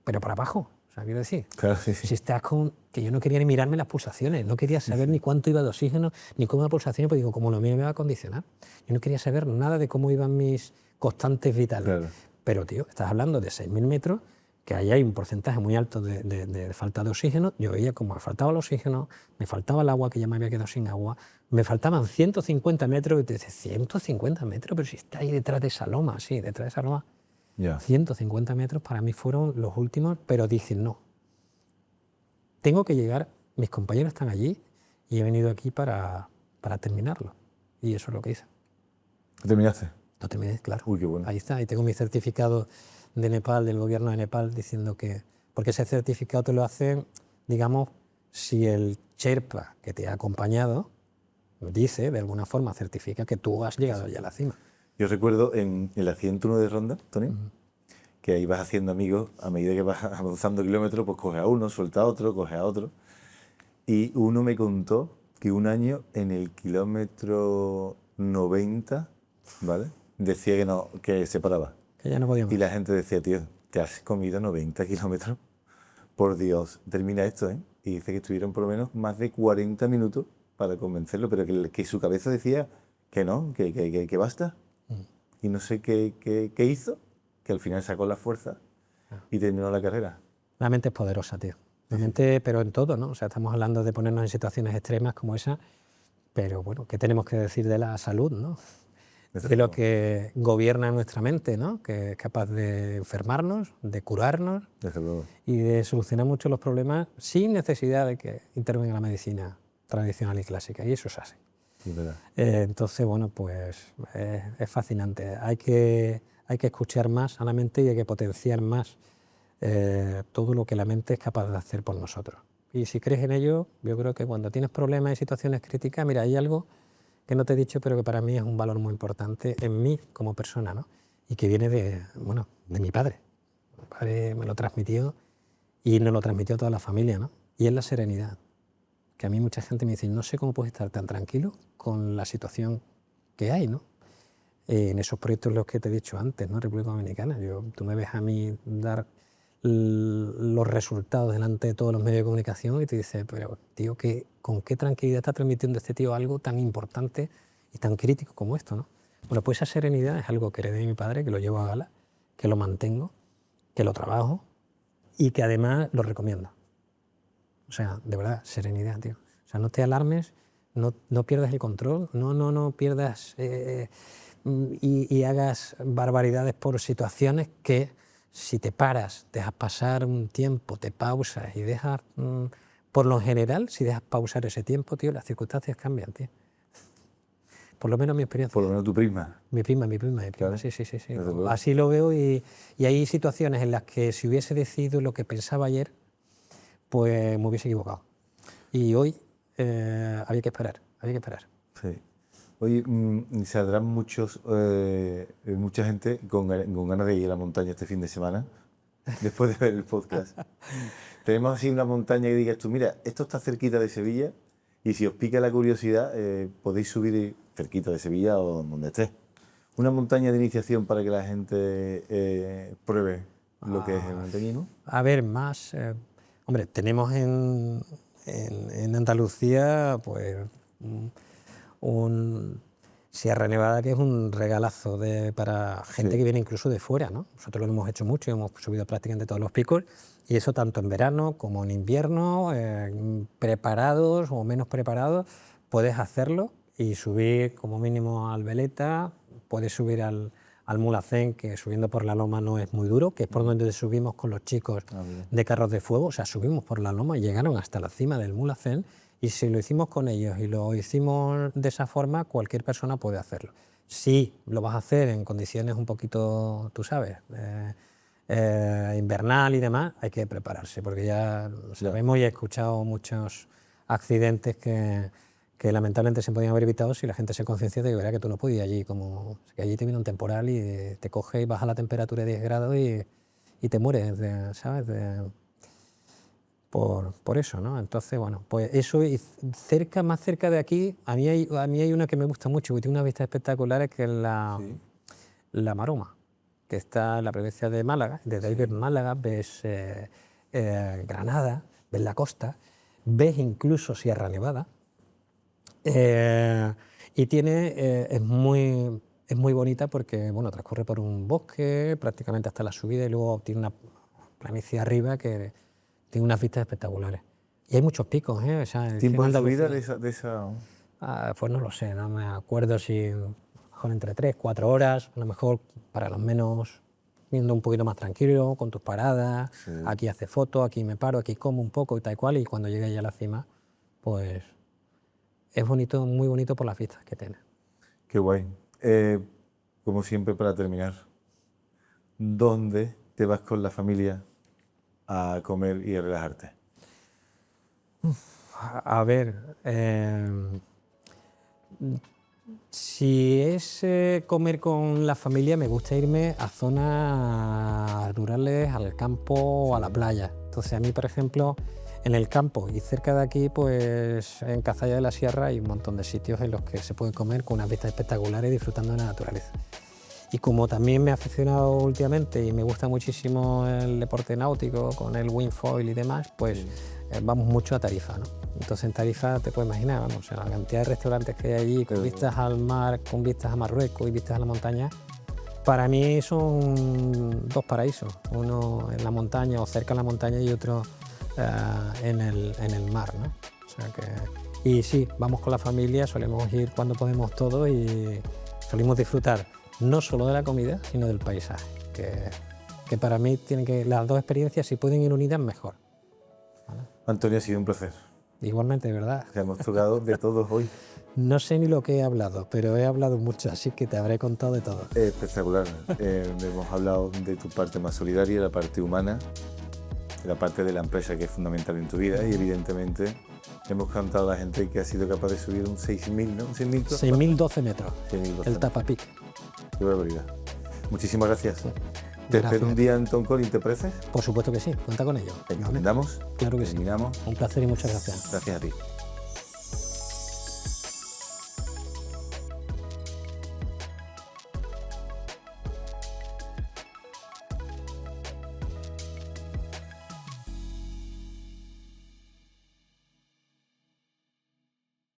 pero para abajo. O sea, quiero decir, Claro, sí, sí. si estás con... que yo no quería ni mirarme las pulsaciones, no quería saber ni cuánto iba de oxígeno, ni cómo la pulsación, pues digo, como lo mío me va a condicionar. Yo no quería saber nada de cómo iban mis constantes vitales. Claro. Pero, tío, estás hablando de 6.000 metros, que ahí hay un porcentaje muy alto de falta de oxígeno. Yo veía como me faltaba el oxígeno, me faltaba el agua, que ya me había quedado sin agua, me faltaban 150 metros, y te dices, 150 metros, pero si está ahí detrás de esa loma, sí, detrás de esa loma. Ya. 150 metros para mí fueron los últimos, pero dicen, no, tengo que llegar, mis compañeros están allí y he venido aquí para terminarlo. Y eso es lo que hice. ¿Terminaste? Lo terminé, claro. Uy, qué bueno. Ahí está, y tengo mi certificado de Nepal, del gobierno de Nepal, diciendo que... Porque ese certificado te lo hacen, digamos, si el Sherpa que te ha acompañado dice, de alguna forma, certifica que tú has llegado ya a la cima. Yo recuerdo en la 101 de Ronda, Tony, que ahí vas haciendo amigos, a medida que vas avanzando kilómetros, pues coges a uno, suelta a otro, coges a otro. Y uno me contó que un año en el kilómetro 90, ¿vale? Decía que no, que se paraba. Que ya no podíamos. Y la gente decía, tío, te has comido 90 kilómetros. Por Dios, termina esto, ¿eh? Y dice que estuvieron por lo menos más de 40 minutos para convencerlo, pero que su cabeza decía que no, que basta. Y no sé qué hizo, que al final sacó la fuerza y terminó la carrera. La mente es poderosa, tío. La mente, pero en todo, ¿no? O sea, estamos hablando de ponernos en situaciones extremas como esa, pero bueno, ¿qué tenemos que decir de la salud, no? De lo que gobierna nuestra mente, ¿no? Que es capaz de enfermarnos, de curarnos Desde luego. y de solucionar muchos los problemas sin necesidad de que intervenga la medicina tradicional y clásica. Y eso es así. Sí, verdad. Entonces, bueno, pues es fascinante. Hay que escuchar más a la mente y hay que potenciar más todo lo que la mente es capaz de hacer por nosotros. Y si crees en ello, yo creo que cuando tienes problemas y situaciones críticas, mira, hay algo que no te he dicho, pero que para mí es un valor muy importante en mí como persona, ¿no? Y que viene de mi padre. Mi padre me lo transmitió y nos lo transmitió a toda la familia, ¿no? Y es la serenidad. Que a mí mucha gente me dice, no sé cómo puedes estar tan tranquilo con la situación que hay, ¿no? En esos proyectos los que te he dicho antes, ¿no? República Dominicana. Tú me ves a mí dar los resultados delante de todos los medios de comunicación y te dices, pero tío, ¿con qué tranquilidad está transmitiendo este tío algo tan importante y tan crítico como esto, ¿no? Bueno, pues esa serenidad es algo que heredé de mi padre, que lo llevo a gala, que lo mantengo, que lo trabajo y que además lo recomiendo. O sea, de verdad, serenidad, tío. O sea, no te alarmes, no pierdas el control, no pierdas y hagas barbaridades por situaciones que si te paras, dejas pasar un tiempo, te pausas y dejas, por lo general, si dejas pausar ese tiempo, tío, las circunstancias cambian, tío. Por lo menos mi experiencia. Por lo menos tu prisma. Mi prima, Claro. sí. Desde luego. Así lo veo y hay situaciones en las que si hubiese decidido lo que pensaba ayer, pues me hubiese equivocado. Y hoy había que esperar. Sí. Oye, saldrán mucha gente con ganas de ir a la montaña este fin de semana. después de ver el podcast. Tenemos así una montaña que digas tú, mira, esto está cerquita de Sevilla y si os pica la curiosidad podéis subir cerquita de Sevilla o donde estés. Una montaña de iniciación para que la gente pruebe lo que es el montañismo. A ver, más... hombre, tenemos en Andalucía pues un Sierra Nevada que es un regalazo para gente Sí. que viene incluso de fuera, ¿no? Nosotros lo hemos hecho mucho, hemos subido prácticamente todos los picos y eso tanto en verano como en invierno, preparados o menos preparados, puedes hacerlo y subir como mínimo al Veleta, puedes subir al Mulhacén, que subiendo por la loma no es muy duro, que es por donde subimos con los chicos de Carros de Fuego, o sea, subimos por la loma y llegaron hasta la cima del Mulhacén, y si lo hicimos con ellos y lo hicimos de esa forma, cualquier persona puede hacerlo. Si lo vas a hacer en condiciones un poquito, tú sabes, invernal y demás, hay que prepararse, porque ya lo sabemos y he escuchado muchos accidentes que lamentablemente se podían haber evitado si la gente se conciencia de que verá que tú no podías allí, como que allí te viene un temporal y te coge y baja la temperatura de 10 grados y te mueres, ¿sabes? Por eso, ¿no? Entonces, bueno, pues eso, y más cerca de aquí, a mí hay una que me gusta mucho, que tiene unas vistas espectaculares, que es la Maroma, que está en la provincia de Málaga. Desde ahí ves Málaga, ves Granada, ves la costa, ves incluso Sierra Nevada. Y es muy bonita porque, bueno, transcurre por un bosque prácticamente hasta la subida y luego tiene una planicie arriba que tiene unas vistas espectaculares. Y hay muchos picos, ¿eh? O sea, ¿Tiempo de subida de esa...? Pues no lo sé, no me acuerdo si a lo mejor entre 3-4 horas, a lo mejor para los menos yendo un poquito más tranquilo, con tus paradas, aquí hace fotos, aquí me paro, aquí como un poco y tal cual, y cuando llegue ya a la cima, pues es bonito, muy bonito por las vistas que tiene. Qué guay. Como siempre, para terminar, ¿dónde te vas con la familia a comer y a relajarte? A ver, si es comer con la familia, me gusta irme a zonas rurales, al campo o a la playa. Entonces a mí, por ejemplo, en el campo y cerca de aquí, pues en Cazalla de la Sierra hay un montón de sitios en los que se puede comer con unas vistas espectaculares disfrutando de la naturaleza. Y como también me he aficionado últimamente y me gusta muchísimo el deporte náutico con el windfoil y demás, pues vamos mucho a Tarifa, ¿no? Entonces en Tarifa te puedes imaginar, vamos, o sea, la cantidad de restaurantes que hay allí con vistas al mar, con vistas a Marruecos y vistas a la montaña, para mí son dos paraísos, uno en la montaña o cerca de la montaña y otro en el mar, ¿no? O sea que, y sí, vamos con la familia, solemos ir cuando podemos todos y solemos disfrutar no solo de la comida, sino del paisaje, que para mí las dos experiencias, si pueden ir unidas, mejor. ¿Vale? Antonio, ha sido un placer. Igualmente, de verdad. Hemos tocado de todos hoy. No sé ni lo que he hablado, pero he hablado mucho, así que te habré contado de todo. Espectacular. Hemos hablado de tu parte más solidaria, la parte humana, la parte de la empresa que es fundamental en tu vida y evidentemente hemos contado a la gente que ha sido capaz de subir un 6.000, ¿no? 6.012 metros, 6.012. el Tapapic. Qué barbaridad. Muchísimas gracias. Sí. Te Gracias. espero un día en Toncolín, ¿te parece? Por supuesto que sí, cuenta con ello. Terminamos. Claro que sí. Terminamos. Un placer y muchas gracias. Gracias a ti.